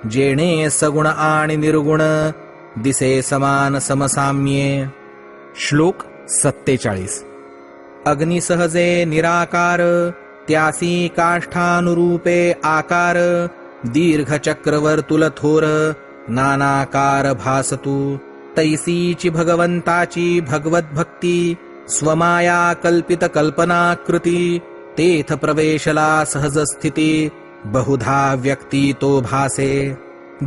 जेणे सगुण आणि निर्गुण, दिसे समान समसाम्ये. श्लोक 47. अग्निसहजे निराकार, त्यासी काष्ठानुरूपे आकार. दीर्घ चक्रवर्तुल थोर नानाकार भासतू तैसीची भगवंताची भगवत भक्ती स्वमाया कल्पित कल्पनाकृती तेथ प्रवेशला सहज स्थिती बहुधा व्यक्ती तो भासे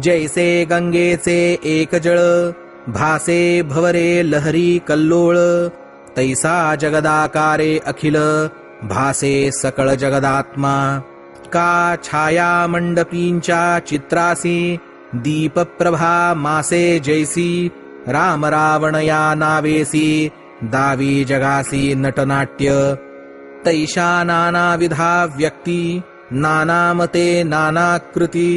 जैसे गंगेचे एक जळ भासे भवरे लहरी कल्लोळ तैसा जगदाकारे अखिल भासे सकळ जगदात्मा का छाया मंडपींच्या चित्रासी दीपप्रभा मासे जैसी राम रावण या नावेसी दावी जगासी नटनाट्य तैशा नानाविधा व्यक्ती नानामते नानाकृती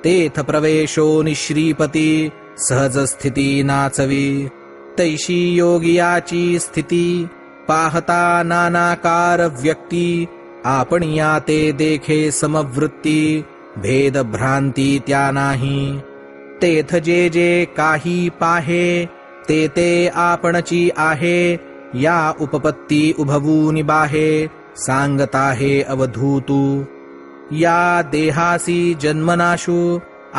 तेथ प्रवेशो निश्रीपती सहज स्थिती नाचवी तैशी योगियाची स्थिती पाहता नानाकार व्यक्ती आपणिया ते देखे समवृत्ती भेद भ्रांती त्या नाही तेथ जे जे काही पाहे ते ते आपणची आहे या उपपत्ती उभवूनि बाहे सांगता हे अवधूतू या देहासी जन्मनाशू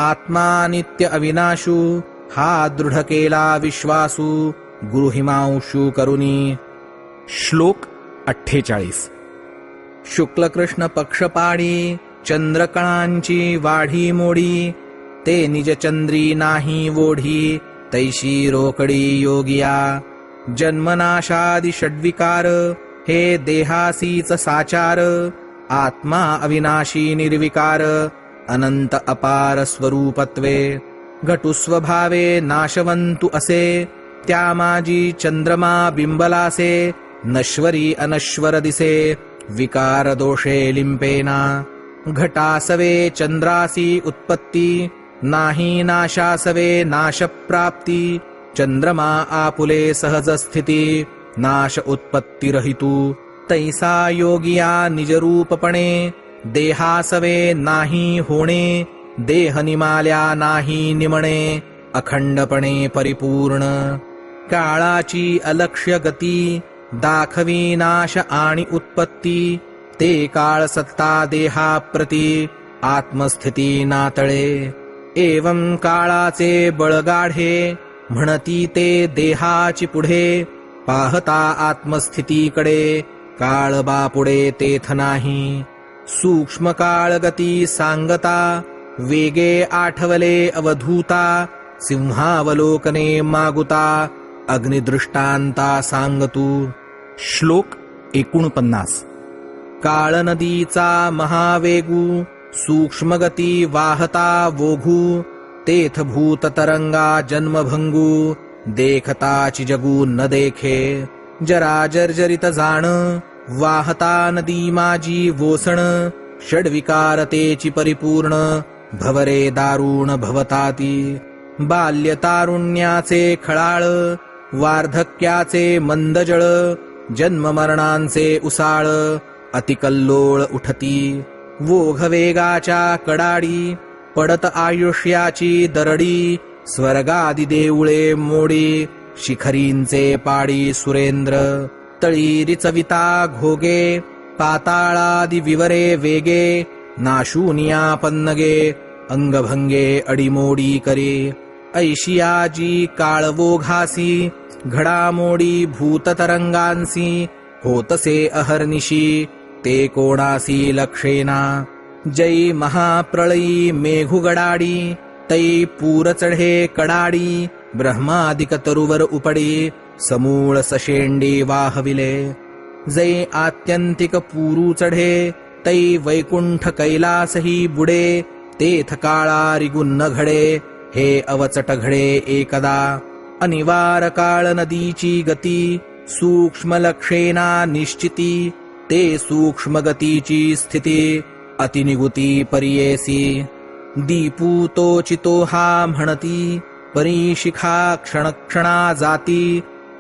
आत्मा नित्य अविनाशू हा दृढ केला विश्वासू गुरुहिमांशू करुणी. श्लोक 48. शुक्ल कृष्ण पक्षपाडी चंद्रकळांची वाढी मोडी ते निज चंद्री नाही वोढी तैशी रोकडी योगिया जन्मनाशादि षड्विकार हे देहासीच साचार आत्मा अविनाशी निर्विकार अनंत अपार स्वरूपत्वे घटुस्वभावे नाशवंतु असे त्या माजी चंद्रमा बिंबलासे नश्वरी अनश्वर दिसे विकार दोषे लिंपेना घटासवे चंद्रासी उत्पत्ती नाही नाशासवे नाशप्राप्ती चंद्रमा आपुले सहज स्थिती नाश उत्पत्ती रहितू तैसा योगिया निजरूपपणे देहासवे नाही होणे देह निमाल्या नाही निमणे अखंडपणे परिपूर्ण काळाची अलक्ष्य गती दाखवी नाश आणि उत्पत्ती ते काळ सत्ता देहाप्रती आत्मस्थिती नातळे एवं काळाचे बळगाढे म्हणती ते देहाची पुढे पाहता आत्मस्थितीकडे काळ बापुढे तेथ नाही सूक्ष्म काळ गती सांगता वेगे आठवले अवधूता सिंहावलोकने मागुता अग्निदृष्टांता सांगतू. श्लोक 49. काळ नदीचा महावेगू सूक्ष्मगती वाहता वोघू तेथ भूत तरंगा जन्मभंगू देखताची जगू न देखे जरा जर्जरित जाण वाहता नदी माझी वोसण षड्विकारतेची परिपूर्ण भवरे दारुण भवताती बाल्य तारुण्याचे खळाळ वार्धक्याचे मंदजळ जन्म मरणांचे उसाळ अतिकल्लोळ उठती वोघ वेगाच्या कडाडी पडत आयुष्याची दरडी स्वर्गादि देऊळे मोडी शिखरींचे पाडी सुरेंद्र तळी रिचविता घोगे पाताळादि विवरे वेगे नाशूनिया पन्नगे अंगभंगे अडीमोडी करे ऐशियाजी काळवोघासी घडामोडी भूततरंगांसी होतसे अहर्निशी ते कोणासी लक्षेना जै महाप्रळयी मेघुगडाडी तै पूर चढे कडाडी ब्रह्मादिक तरुवर उपडी समूळ सशेंडी वाहविले जै आत्यंतिक पूरू चढे तै वैकुंठ कैलासही बुडे तेथ काळा रिगुन्न घडे हे अवचट घडे एकदा अनिवार काळ नदीची गती सूक्ष्म लक्षेना निश्चिती ते सूक्ष्म गतीची स्थिती अतिनिगुती परियेसी दीपूतो चितो हा म्हणती परिशिखा क्षणक्षणा जाती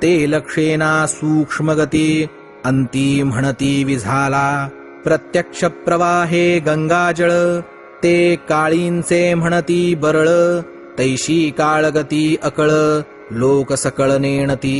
ते लक्षेना सूक्ष्मगती अंती म्हणती विझाला प्रत्यक्ष प्रवाहे गंगाजळ ते काळींचे म्हणती बरळ तैशी काळगती अकळ लोक सकळ नेणती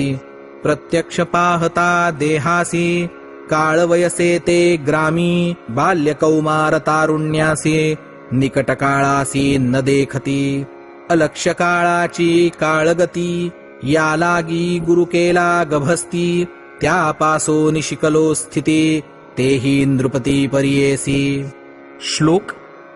प्रत्यक्ष पाहता देहासी काळ वयसे ते ग्रामी बाल्य कौमार तारुण्यासी निकट काळासी न देखती, अलक्ष काळाची काळगती, या लागी गुरु केला गभस्ती, त्यापासो निशिकलो स्थिती, तेही नृपती परियेसी. श्लोक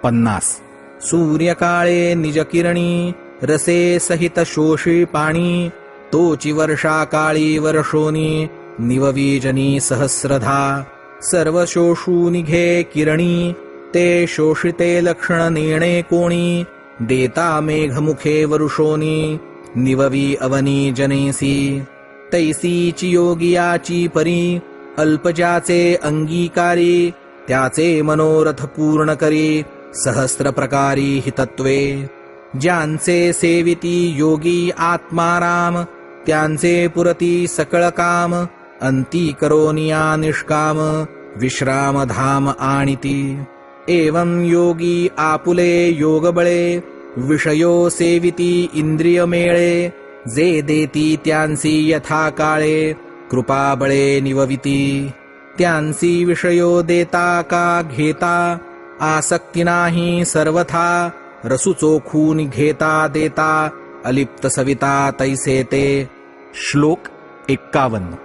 50. सूर्यकाळे निज किरणी, रसे सहित शोषी पाणी, तोची वर्षा काळी वर्षोनी, निववीजनी सहस्रधा. सर्व शोषू निघे किरणी, ते शोषिते लक्षण नेणे कोणी, देता मेघमुखे वरुषोनी, निववी अवनी जनेसी. तैसीची योगियाची परी, अल्पजाचे अंगीकारी, त्याचे मनोरथ पूर्ण करी, सहस्र प्रकारी हितत्वे. ज्यांचे सेविती योगी आत्माराम, त्यांचे पुरती सकळ काम, अंती करोनिया निष्काम, विश्रामधाम आणिती. एवं योगी आपुले योगबळे, विषयो सेविती इंद्रिय मेळे, जे देती त्यांसी यथा काळे, कृपाबळे निवविती. त्यांसी विषयो देता का घेता, आसक्ती नाही सर्वथा, रसू चोखून घेता देता, अलिप्त सविता तैसे ते. श्लोक 51.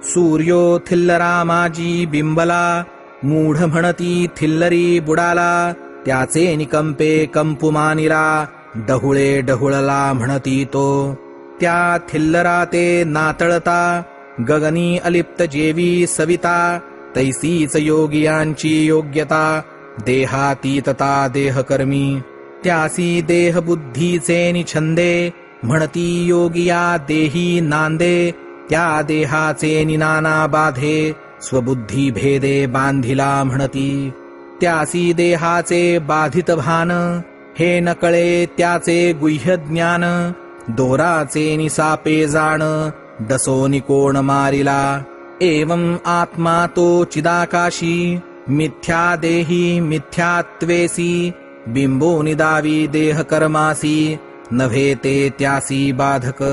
सूर्यो थिल्लरा माजी बिंबला, मूढ म्हणती थिल्लरी बुडाला, त्याचे निकंपे कंपुमानिरा, डहुळे डहुळला म्हणती तो. त्या थिल्लरा ते नातळता, गगनी अलिप्त जेवी सविता, तैसीच योगियांची योग्यता, देहातीतता देहकर्मी. त्यासी देह बुद्धीचे निछंदे, म्हणती योगिया देही नांदे, त्या देहाचे निनाना बाधे, स्वबुद्धी भेदे बांधिला म्हणती. त्यासी देहाचे बाधित भान, हे न कळे त्याचे गुह्य ज्ञान, दोराचे निसापे जाण, डसोनी कोण मारिला. एवं आत्मा तो चिदाकाशी, मिथ्या देही मिथ्यात्वेसी, बिंबो निदावी देह कर्मासी, नव्हे ते त्यासी बाधक.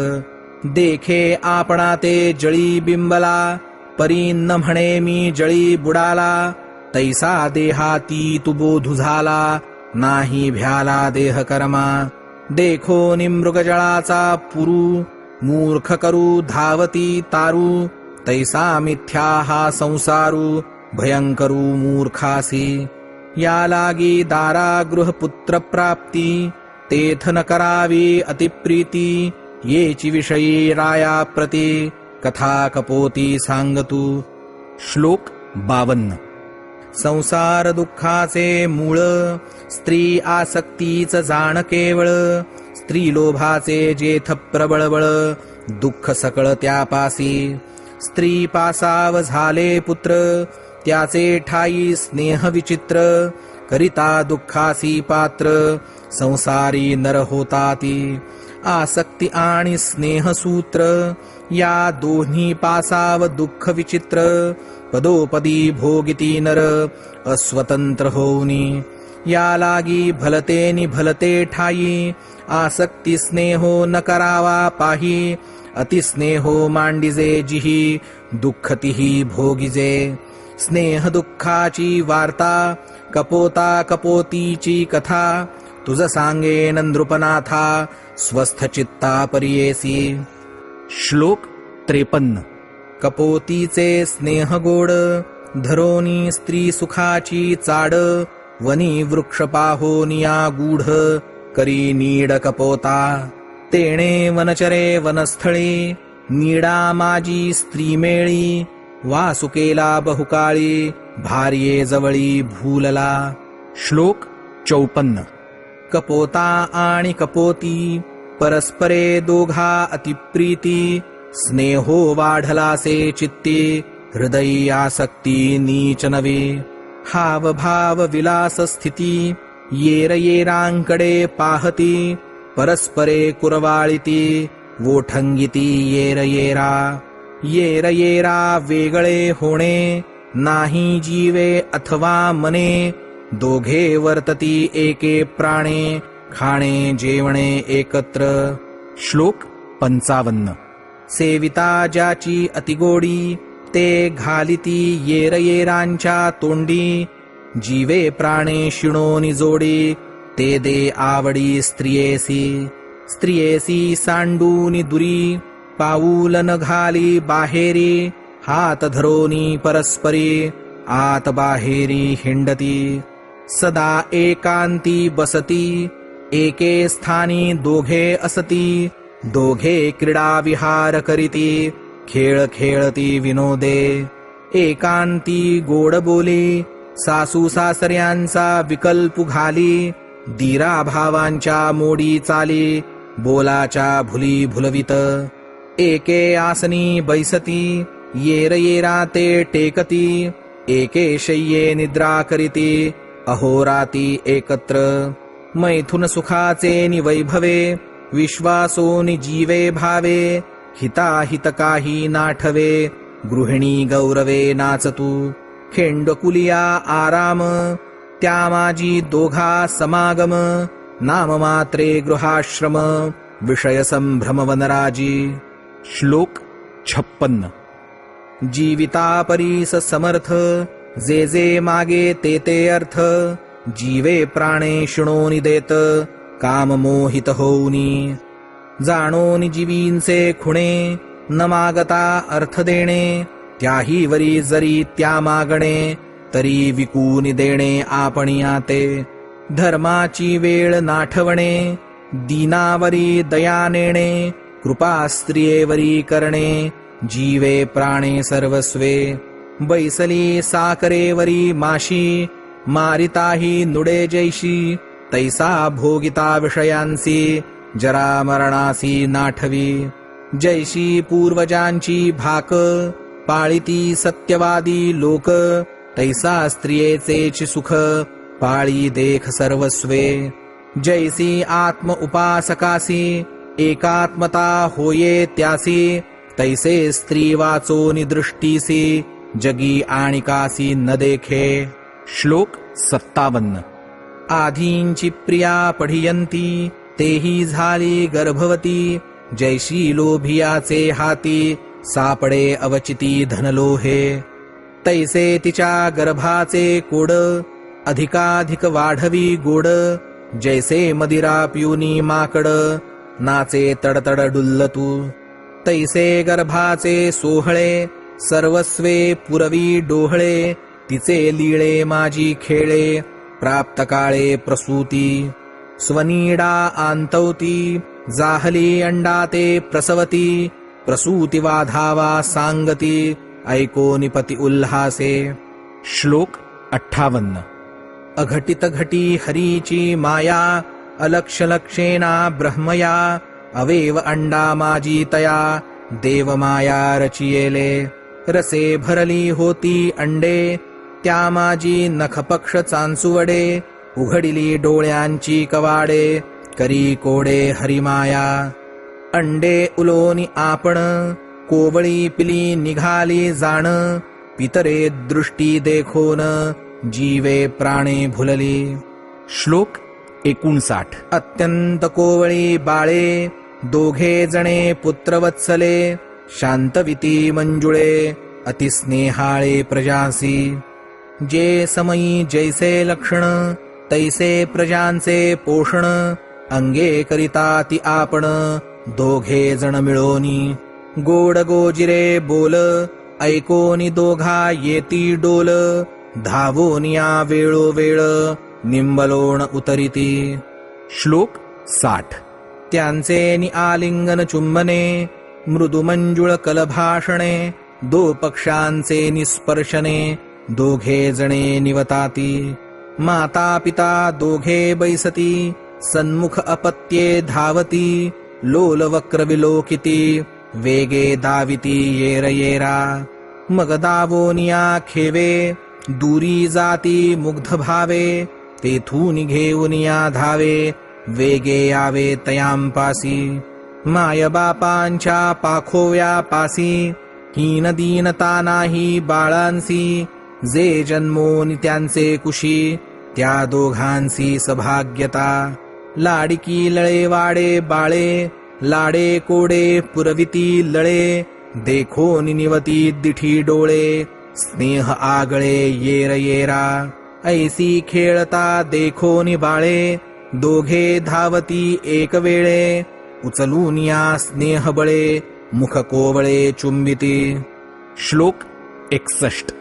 देखे आपणा ते जळी बिंबला, परी न म्हणे मी जळी बुडाला, तैसा देहाती तू बोधू झाला, नाही भ्याला देह कर्मा. देखो निमृगजळाचा पुरू, मूर्ख करू धावती तारू, तैसा मिथ्या हा संसारू, भयंकरू मूर्खासी. या लागी दारा गृहपुत्र प्राप्ती, तेथ न करावी अतिप्रीती, येची विषयी राया प्रती, कथा कपोती सांगतू. श्लोक 52. संसार दुःखाचे मूळ, स्त्री आसक्तीच जाण केवळ, स्त्री लोभाचे जेथ प्रबळबळ, दुःख सकळ त्यापासी. स्त्री पासाव झाले पुत्र, त्याचे ठाई स्नेह विचित्र, करिता दुःखासी पात्र, संसारी नर होताती. आसक्ती आणि स्नेह सूत्र, या दोन्ही पासाव दुःख विचित्र, पदोपदी भोगिती नर, अस्वतंत्र होऊनी. या लागी भलते नि भलते ठाई, आसक्ती स्नेहो न करावा पाही, अतिस्नेहो मांडिजे जिही, दुःखतीही भोगिजे. स्नेह दुःखाची वार्ता, कपोता कपोतीची कथा, तुझ सांगेन नृपनाथा, स्वस्थ चित्ता परियेसी. श्लोक 53. कपोतीचे स्नेह गोड, धरोनी स्त्री सुखाची चाड, वनी वृक्ष पाहोनिया गूढ, करी नीड कपोता. तेणे वनचरे वनस्थळी, नीडा माझी स्त्री मेळी, वासुकेला बहुकाळी, भार्ये जवळी भूलला. श्लोक 54. कपोता आणि कपोती, परस्परे दोघा अतिप्रीती, स्नेहो वाढलासे चित्ती, हृदयी आसक्ती नीच नवे. हाव भाव विलास स्थिती, येर येरांकडे पाहती, परस्परे कुरवाळीती, वोठंगिती येर येरा. येर येरा वेगळे होणे, नाही जीवे अथवा मने, दोघे वर्तती एके प्राणे, खाणे जेवणे एकत्र. श्लोक 55. सेविता ज्याची अतिगोडी, ते घालिती येर येरांच्या तोंडी, जीवे प्राणे शिणोनी जोडी ते दे आवडी स्त्रियेसी सांडूनी दुरी पाऊल न घाली बाहेरी हात धरोनी परस्परी आत बाहेरी हिंडती सदा एकांती बसती एके स्थानी दोघे असती दोघे क्रीडा विहार करीती खेळ खेळती विनोदे एकांती गोड बोली सासू सासऱ्यांचा विकल्प घाली दीरा भावांच्या मोडी चाली बोलाच्या भुली भुलवित एके आसनी बैसती येरा ते टेकती एके शय्ये निद्रा करीती अहोराती एकत्र मैथुन सुखाचे नि वैभवे विश्वासोनि जीवे भावे हिताहित काही नाठवे गृहिणी गौरवे नाचतू खेंडकुलिया आराम त्या माझी दोघा समागम नाम मात्रे गृहाश्रम विषय संभ्रम वनराजी. श्लोक 56. जीवितापरीस समर्थ जे जे मागे ते अर्थ जीवे प्राणे शिणोनी देत काम मोहित होऊनी जाणोनी जीवींचे खुणे न मागता अर्थ देणे त्याही वरी जरी त्या मागणे तरी विकून देणे आपणी आते धर्माची वेळ नाठवणे दीनावरी दया नेणे कृपा स्त्रियेवरी करणे जीवे प्राणे सर्वस्वे बैसली साकरेवरी माशी मारिताही नुडे जैशी तैसा भोगिता विषयांसी जरा मरणासी नाठवी जैशी पूर्वजांची भाक पाळिती सत्यवादी लोक तैसा स्त्रियेचेच सुख पाळी देख सर्वस्वे जैसी आत्म उपासकासी एकात्मता होये त्यासी तैसे स्त्री वाचोनी दृष्टीसी जगी आणिकासी न देखे. श्लोक 57. आधींची प्रिया पढियंती तेही झाली गर्भवती जैशी लोभियाचे हाती सापडे अवचिती धनलोहे तैसे तिच्या गर्भाचे कोड अधिकाधिक वाढवी गोड जैसे मदिरा पिऊनी माकड नाचे तडतड डुल्लतू तैसे गर्भाचे सोहळे सर्वस्वे पुरवी डोहळे तिचे लीळे माझी खेळे प्राप्त काळे प्रसूती स्वनीडा आंतवती जाहली अंडाते प्रसवती प्रसूती वाधावा सांगती ऐकोनिपती उल्हासे. श्लोक 58. अघटित घटी हरीची माया अलक्ष लक्षेना ब्रह्मया अवेव अंडा माझी तया देव माया रचियेले रसे भरली होती अंडे त्या माझी नखपक्ष चांचुवडे उघडिली डोळ्यांची कवाडे करी कोडे हरिमाया अंडे उलोनी आपण कोवळी पिली निघाली जाण पितरे दृष्टी देखोन जीवे प्राणे भुलली. श्लोक 59. अत्यंत कोवळी बाळे दोघे जणे पुत्रवत्सले शांतविती मंजुळे अतिस्नेहाळे प्रजासी जे समयी जैसे लक्षण तैसे प्रजांचे पोषण अंगे करिता ती आपण दोघे जण मिळोनी गोड गोजिरे बोल ऐकोनी दोघा येती डोल धावोनिया वेळोवेळ निंबलोण उतरिती. श्लोक 60. त्यांचे नि आलिंगन चुंबने मृदु मंजुळ कलभाषणे दो पक्षांचे निस्पर्शने दोघे जणे निवताती माता पिता दोघे बैसती सन्मुख अपत्ये धावती लोल वक्र विलोकिती वेगे दाविती येरा मग दावोनिया खेवे दूरी जाती मुग्ध भावे तेथून घेऊनिया धावे वेगे यावे तयांपासी माय बापांच्या पाखोव्या पासी हीन दीनता नाही बाळांसी जे जन्मोनी त्यांचे कुशी त्या दोघांसी सभाग्यता लाडकी लळे वाडे बाळे लाडे कोडे पुरविती लळे देखोनी निवती दिठी डोळे स्नेह आगळे येरा ऐसी खेळता देखोनी बाळे, दोघे धावती एक वेळे, उचलून या स्नेह बळे, मुख कोवळे चुंबिती. श्लोक 61.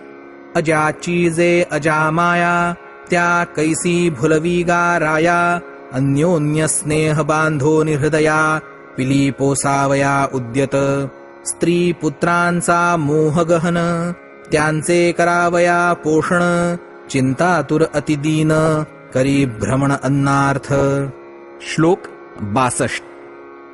अजाची जे अजामाया, त्या कैसी भुलवी गाराया, अन्योन्य स्नेह बांधोनि हृदया, पिली पोसावया उद्यत. स्त्री पुत्रांचा मोह गहन, त्यांचे करावया पोषण, चिंतातुर अतिदीन, करी भ्रमण अन्नार्थ. श्लोक 62.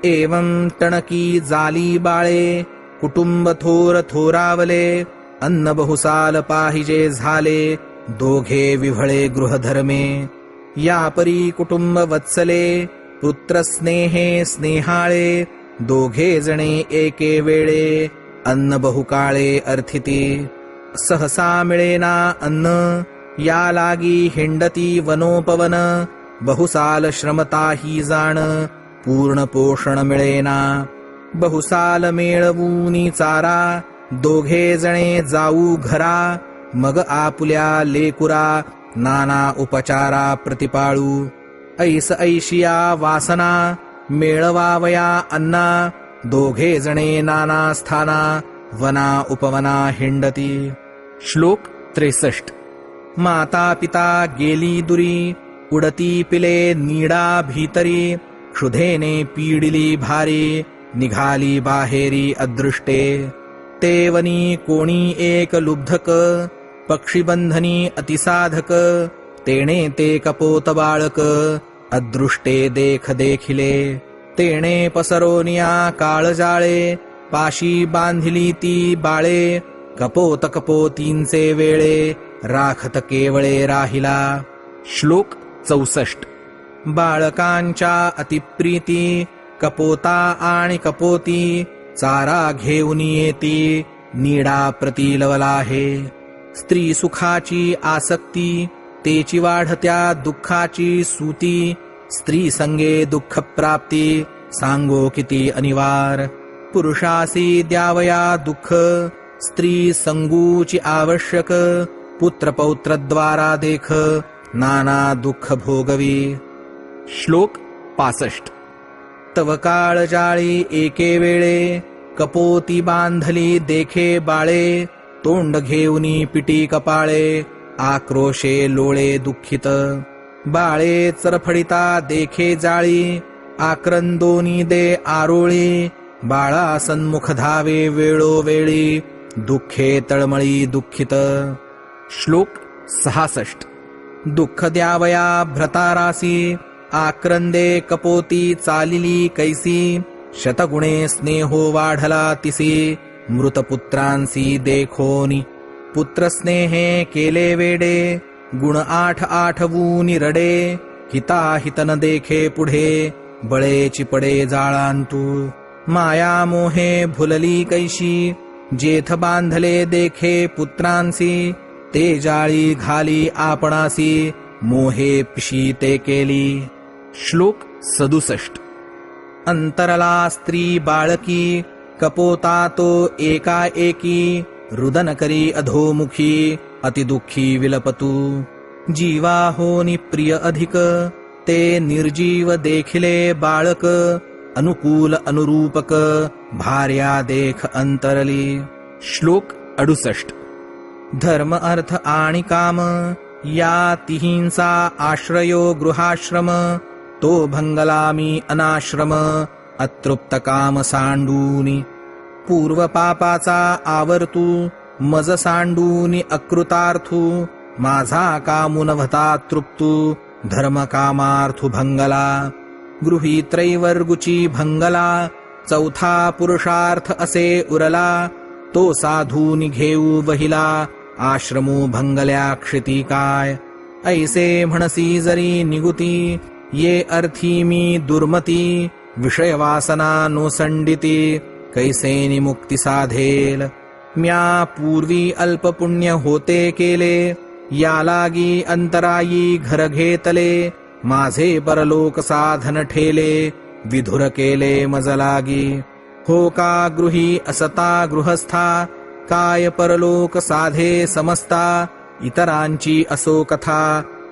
एवं टणकी जाली बाळे, कुटुंब थोर थोरावले, अन्न बहुसाल पाहिजे झाले, दोघे विव्हळे गृहधर्मे. या परी कुटुंब वत्सले, पुत्र स्नेहे स्नेहाळे, दोघे जणे एके वेळे, अन्न बहुकाळे अर्थिती. सहसा मिळेना अन्न, या लागी हिंडती वनोपवन, बहुसाल श्रमताही जाण, पूर्ण पोषण मिळेना. बहुसाल मेळवूनी चारा, दोघे जणे जाऊ घरा, मग आपुल्या लेकुरा, नाना उपचारा प्रतिपाळू. ऐस ऐशिया वासना, मेळवावया अन्ना, दोघे जणे नाना स्थाना, वना उपवना हिंडती. श्लोक 63. माता पिता गेली दुरी, उडती पिले नीडा भीतरी, क्षुधेने पीडिली भारी, निघाली बाहेरी अदृष्टे. तेवनी कोणी एक लुब्धक, पक्षीबंधनी अतिसाधक, तेणे ते कपोत बाळक, अदृष्टे देख देखिले. तेणे पसरोनिया काळजाळे, पाशी बांधिली ती बाळे, कपोत कपोतींचे वेळे, राखत केवळे राहिला. श्लोक 64. बाळकांच्या अतिप्रीती, कपोता आणि कपोती, चारा घेऊन येती, नीडा प्रतिलवला आहे. स्त्री सुखाची आसक्ती, तेची वाढत्या दुःखाची सूती, स्त्री संगे दुःख प्राप्ती, सांगो किती अनिवार. पुरुषासी द्यावया दुःख, स्त्री संगूची आवश्यक, पुत्र पौत्रद्वारा देख, नाना दुःख भोगवी. श्लोक 65. तव काळ जाळी एके वेळे, कपोती बांधली देखे बाळे, तोंड घेऊनी पिटी कपाळे, आक्रोशे लोळे दुःखित. बाळे चरफडिता देखे जाळी, आक्रंदोनी दे आरोळी, बाळा सन्मुख धावे वेळोवेळी, दुःखे तळमळी दुःखित. श्लोक 66. दुःख द्यावया भ्रतारासी, आक्रंदे कपोती चालिली कैसी, शतगुणे स्नेहो वाढला तिसी, मृतपुत्रांसी देखोनी. पुत्रस्नेहे केले वेडे, गुण आठ आठवूनी रडे, हिताहित न देखे पुढे, बळेची पडे जाळांतू. माया मोहे भुलली कैशी, जेथ बांधले देखे पुत्रांसी, ते जाळी घाली आपणासी, मोहे पिशी ते केली. श्लोक 67. अंतरला स्त्री बाळकी, कपोता तो एकाएकी, रुदन करी अधोमुखी, अतिदुःखी विलपतू. जीवा होनी प्रिय अधिक, ते निर्जीव देखिले बाळक, अनुकूल अनुरूपक, भार्या देख अंतरली. श्लोक 68. धर्म अर्थ आणि काम, या तिहींचा आश्रयो गृहाश्रम, तो भंगलामी अनाश्रम, अतृप्त काम सांडूनी. पूर्व पापाचा आवर्तू, मज सांडूनी अकृतार्थू, माझा कामुन भता तृप्तू, धर्म कामार्थू भंगला. गृही त्रैवर्गुची भंगला, चौथा पुरुषार्थ असे उरला, तो साधूनी घेऊ वहिला, आश्रमू भंगल्या क्षिती काय. ऐसे म्हणसी जरी निगुती, ये अर्थी मी दुर्मती, विषय वासना नोसंडिती, कैसे निमुक्ती साधेल. म्या पूर्वी अल्पपुण्य होते केले, या लागी अंतरायी घर घेतले, माझे परलोक साधन ठेले, विधुर केले मज लागी. हो का गृही असता गृहस्था, काय परलोक साधे समस्ता, इतरांची असो कथा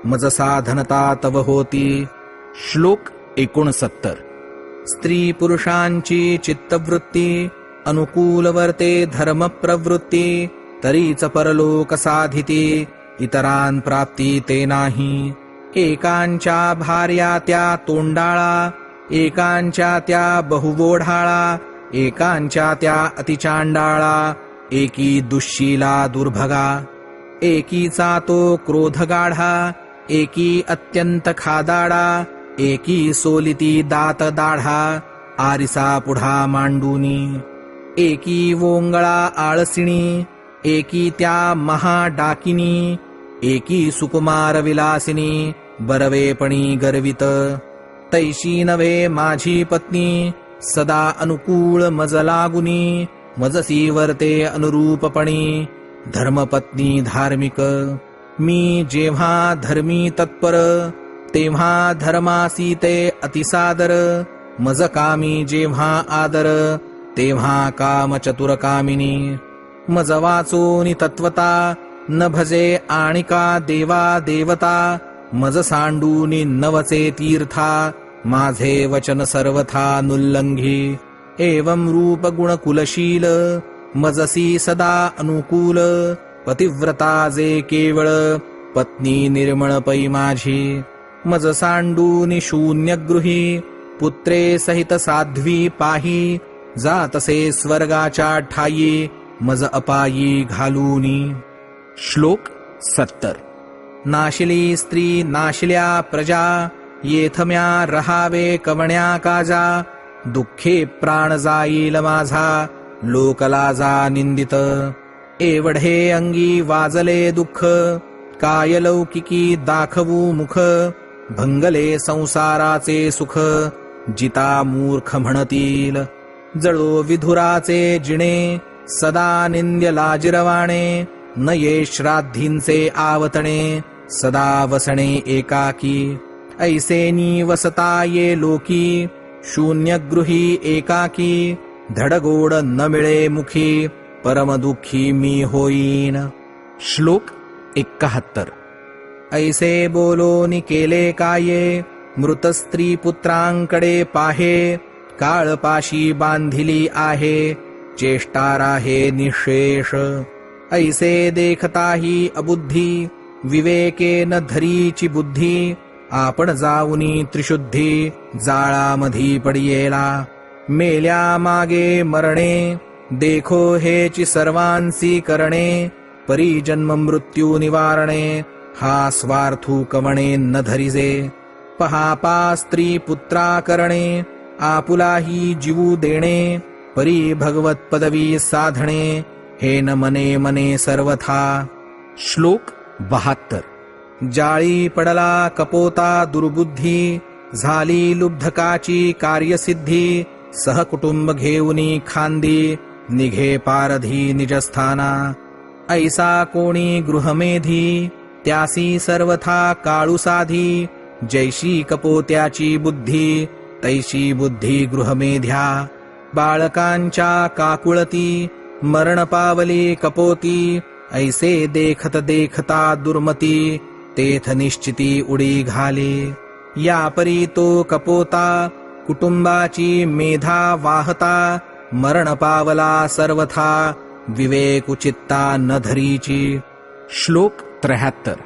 मज साधनता तव होती. श्लोक 69. स्त्री पुरुषांची चित्तवृत्ती अनुकूल वर्ते धर्म प्रवृत्ती तरीच परलोक साधिती इतरां प्राप्ती ते नाही. एकांच्या भार्या त्या तोंडाळा एकांच्या त्या बहुवोढाळा एकांच्या त्या अतिचांडाळा एकी दुःशीला दुर्भगा एकीचा तो क्रोध गाढा एकी अत्यंत खादाडा एकी सोलिती दात दाढा आरिसा पुढा मांडूनी एकी वोंगळा आळसिणी एकी त्या महाडाकिनी एकी सुकुमार विलासिनी बरवेपणी गर्वित तैशी नव्हे माझी पत्नी सदा अनुकूल मज लागुनी मजसी वर्ते अनुरूपपणी धर्मपत्नी धार्मिक. मी जेव्हा धर्मी तत्पर तेव्हा धर्मासी ते अतिसादर मज कामी जेव्हा आदर तेव्हा काम चतुरकामिनी. मज वाचोनी तत्वता न भजे आणिका देवा देवता मज सांडूनी नवचे तीर्था माझे वचन सर्वथा नुल्लंघी. एवं रूप गुण कुलशील मजसी सदा अनुकूल पतिव्रता जे केवळ पत्नी निर्मळ पै माझी. मज सांडूनी शून्य गृही पुत्रे सहित साध्वी पाही जातसे स्वर्गाच्या ठायी मज अपायी घालूनी. श्लोक 70. नाशिली स्त्री नाशिल्या प्रजा येथम्या रहावे कवण्या काजा दुःखे प्राण जाईल माझा लोकलाजा निंदित. एवढे अंगी वाजले दुःख काय लौकिकी दाखवू मुख भंगले संसाराचे सुख जिता मूर्ख म्हणतील. जळो विधुराचे जिणे सदा निंद्य लाजिरवाणे न ये श्राद्धींचे आवतणे सदा वसणे एकाकी. ऐसेनी वसता ये लोकी शून्य गृही एकाकी धडगोड न मिळे मुखी परम दुःखी मी होईन. श्लोक 71. ऐसे बोलोनी केले काये मृत स्त्री पुत्रांकडे पाहे काळपाशी बांधिली आहे चेष्टा राहे निशेष. ऐसे देखताही अबुद्धी विवेके न धरीची बुद्धी आपण जाऊनी त्रिशुद्धी जाळामधी पडियेला. मेल्या मागे मरणे देखो हेची सर्वांसी करणे परिजन्म मृत्यू निवारणे हा स्वार्थू कवणे न धरिजे. पहापा स्त्री पुत्रा करणे आपुलाही जीवू देणे परी भगवत पदवी साधणे हे न मने मने सर्वथा. श्लोक 72. जाळी पडला कपोता दुर्बुद्धी झाली लुब्धकाची कार्यसिद्धी सहकुटुंब घेऊनी खांदी निघे पारधी निजस्थाना. ऐसा कोणी गृहमेधी त्यासी सर्वथा काळू साधी जैशी कपोत्याची बुद्धी तैशी बुद्धी गृहमेध्या. बाळकांच्या काकुळती मरण पावली कपोती ऐसे देखत देखता दुर्मती तेथ निश्चिती उडी घाली. या परी तो कपोता कुटुंबाची मेधा वाहता मरण पावला सर्वथा विवेक चित्ता न धरीची. श्लोक 73.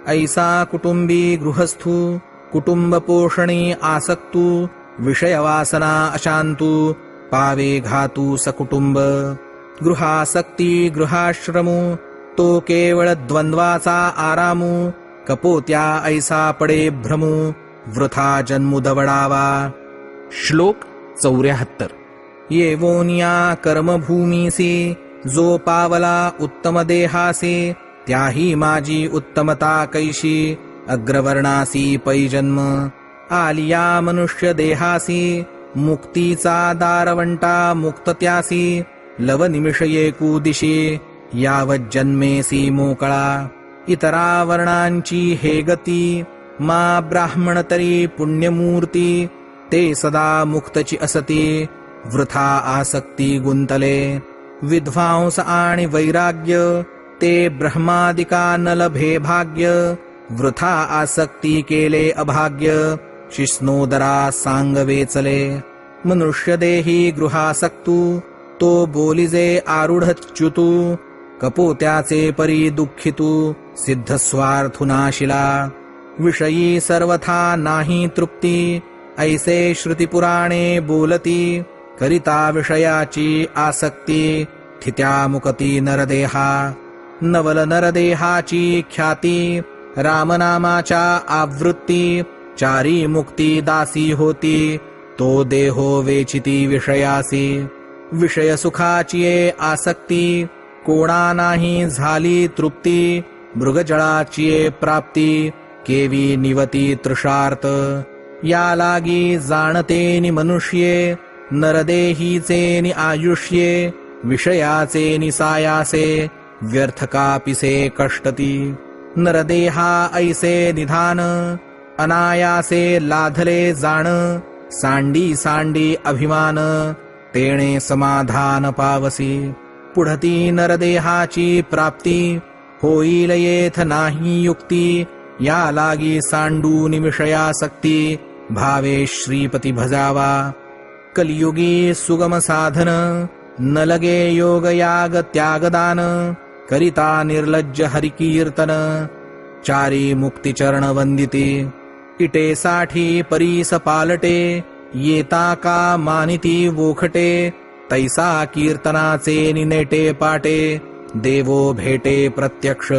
ऐसा कुटुंबी गृहस्थू कुटुंब पोषणी आसक्तू विषयवासना अशांतू पावे घातू सकुटुंब. गृहासक्ती गृहाश्रमू तो केवळ द्वंद्वाचा आरामू कपोत्या ऐसा पडे भ्रमू वृथा जन्मू दवडावा. श्लोक 74. येवोनिया कर्मभूमीसी जो पावला उत्तम देहासी त्याही माझी उत्तमता कैशी अग्रवर्णासी पैजन्म. आलिया मनुष्य देहासी मुक्तीचा दारवंटा मुक्त त्यासी लव निमिष येकू दिशी यावत जन्मेसी मोकळा. इतरा वर्णांची हे गती मा ब्राह्मण तरी पुण्यमूर्ती ते सदा मुक्तची असती वृथा आसक्ती गुंतले. विद्वांस आणि वैराग्य ते ब्रह्मादिका न लभे भाग्य, वृथा आसक्ती केले अभाग्य, शिष्णोदरा सांग वेचले. मनुष्य देही गृहासक्तू, तो बोलिजे आरूढच्युतू, कपोत्याचे परी दुःखितू, सिद्ध स्वार्थुनाशिला. विषयी सर्वथा नाही तृप्ती, ऐसे श्रुती पुराणे बोलती. करिता विषयाची आसक्ती, ठित्या मुकती नरदेहा. नवल नरदेहाची ख्याती, रामनामाच्या आवृत्ती. चारी मुक्ती दासी होती, तो देहो वेचिती विषयासी. विषय सुखाची आसक्ती, कोणा नाही झाली तृप्ती. मृगजळाची प्राप्ती, केवी निवती तृषार्त. या लागी जाणते नि मनुष्ये, नरदेहीचे नि आयुष्ये. विषयाचे नि सायासे, व्यर्थ कापिसे कष्टती. नरदेहा ऐसे निधान, अनायासे लाधले जाण. सांडी सांडी अभिमान, तेणे समाधान पावसी. पुढती नरदेहाची प्राप्ती, होईल येथ नाही युक्ती. या लागी सांडूनि विषयासक्ती, भावे श्रीपती भजावा. कलियुगी सुगम साधन, न लगे योग याग त्यागदान. करिता निर्लज्ज हरिकीर्तन, चारी मुक्ती चरण वंदिती. इटे साठी परीस पालटे, येता का मानिती वोखटे. तैसा कीर्तनाचे निनेटे पाटे, देवो भेटे प्रत्यक्ष.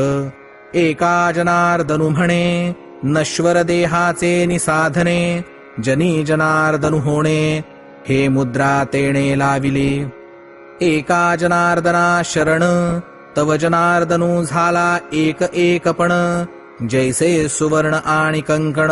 एका जनार्दनु म्हणे, नश्वर देहाचे निसाधने. जनी जनार्दनु होणे, हे मुद्रा तेणे लाविली. एका जनार्दना शरण, तव जनार्दनु झाला एक एकपण. जैसे सुवर्ण आणि कंकण,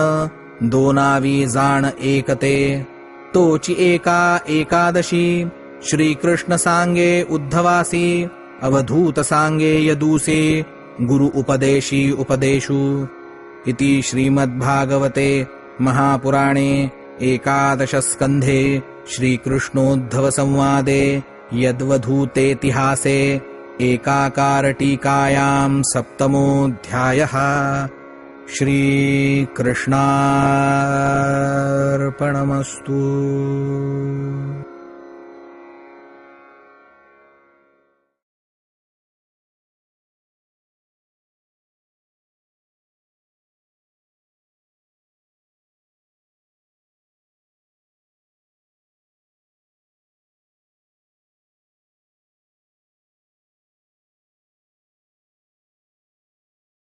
दोनावी जाण एकते. तोची एका एकादशी, श्रीकृष्ण सांगे उद्धवासी. अवधूत सांगे यदूसे, गुरु उपदेशी उपदेशु. इति श्रीमद्भागवते महापुराणे एकादश स्कंधे श्रीकृष्णोद्धव संवादे यद्वधूतेतिहासे एकाकार टीकायां सप्तमोऽध्यायः. श्रीकृष्णार्पणमस्तु.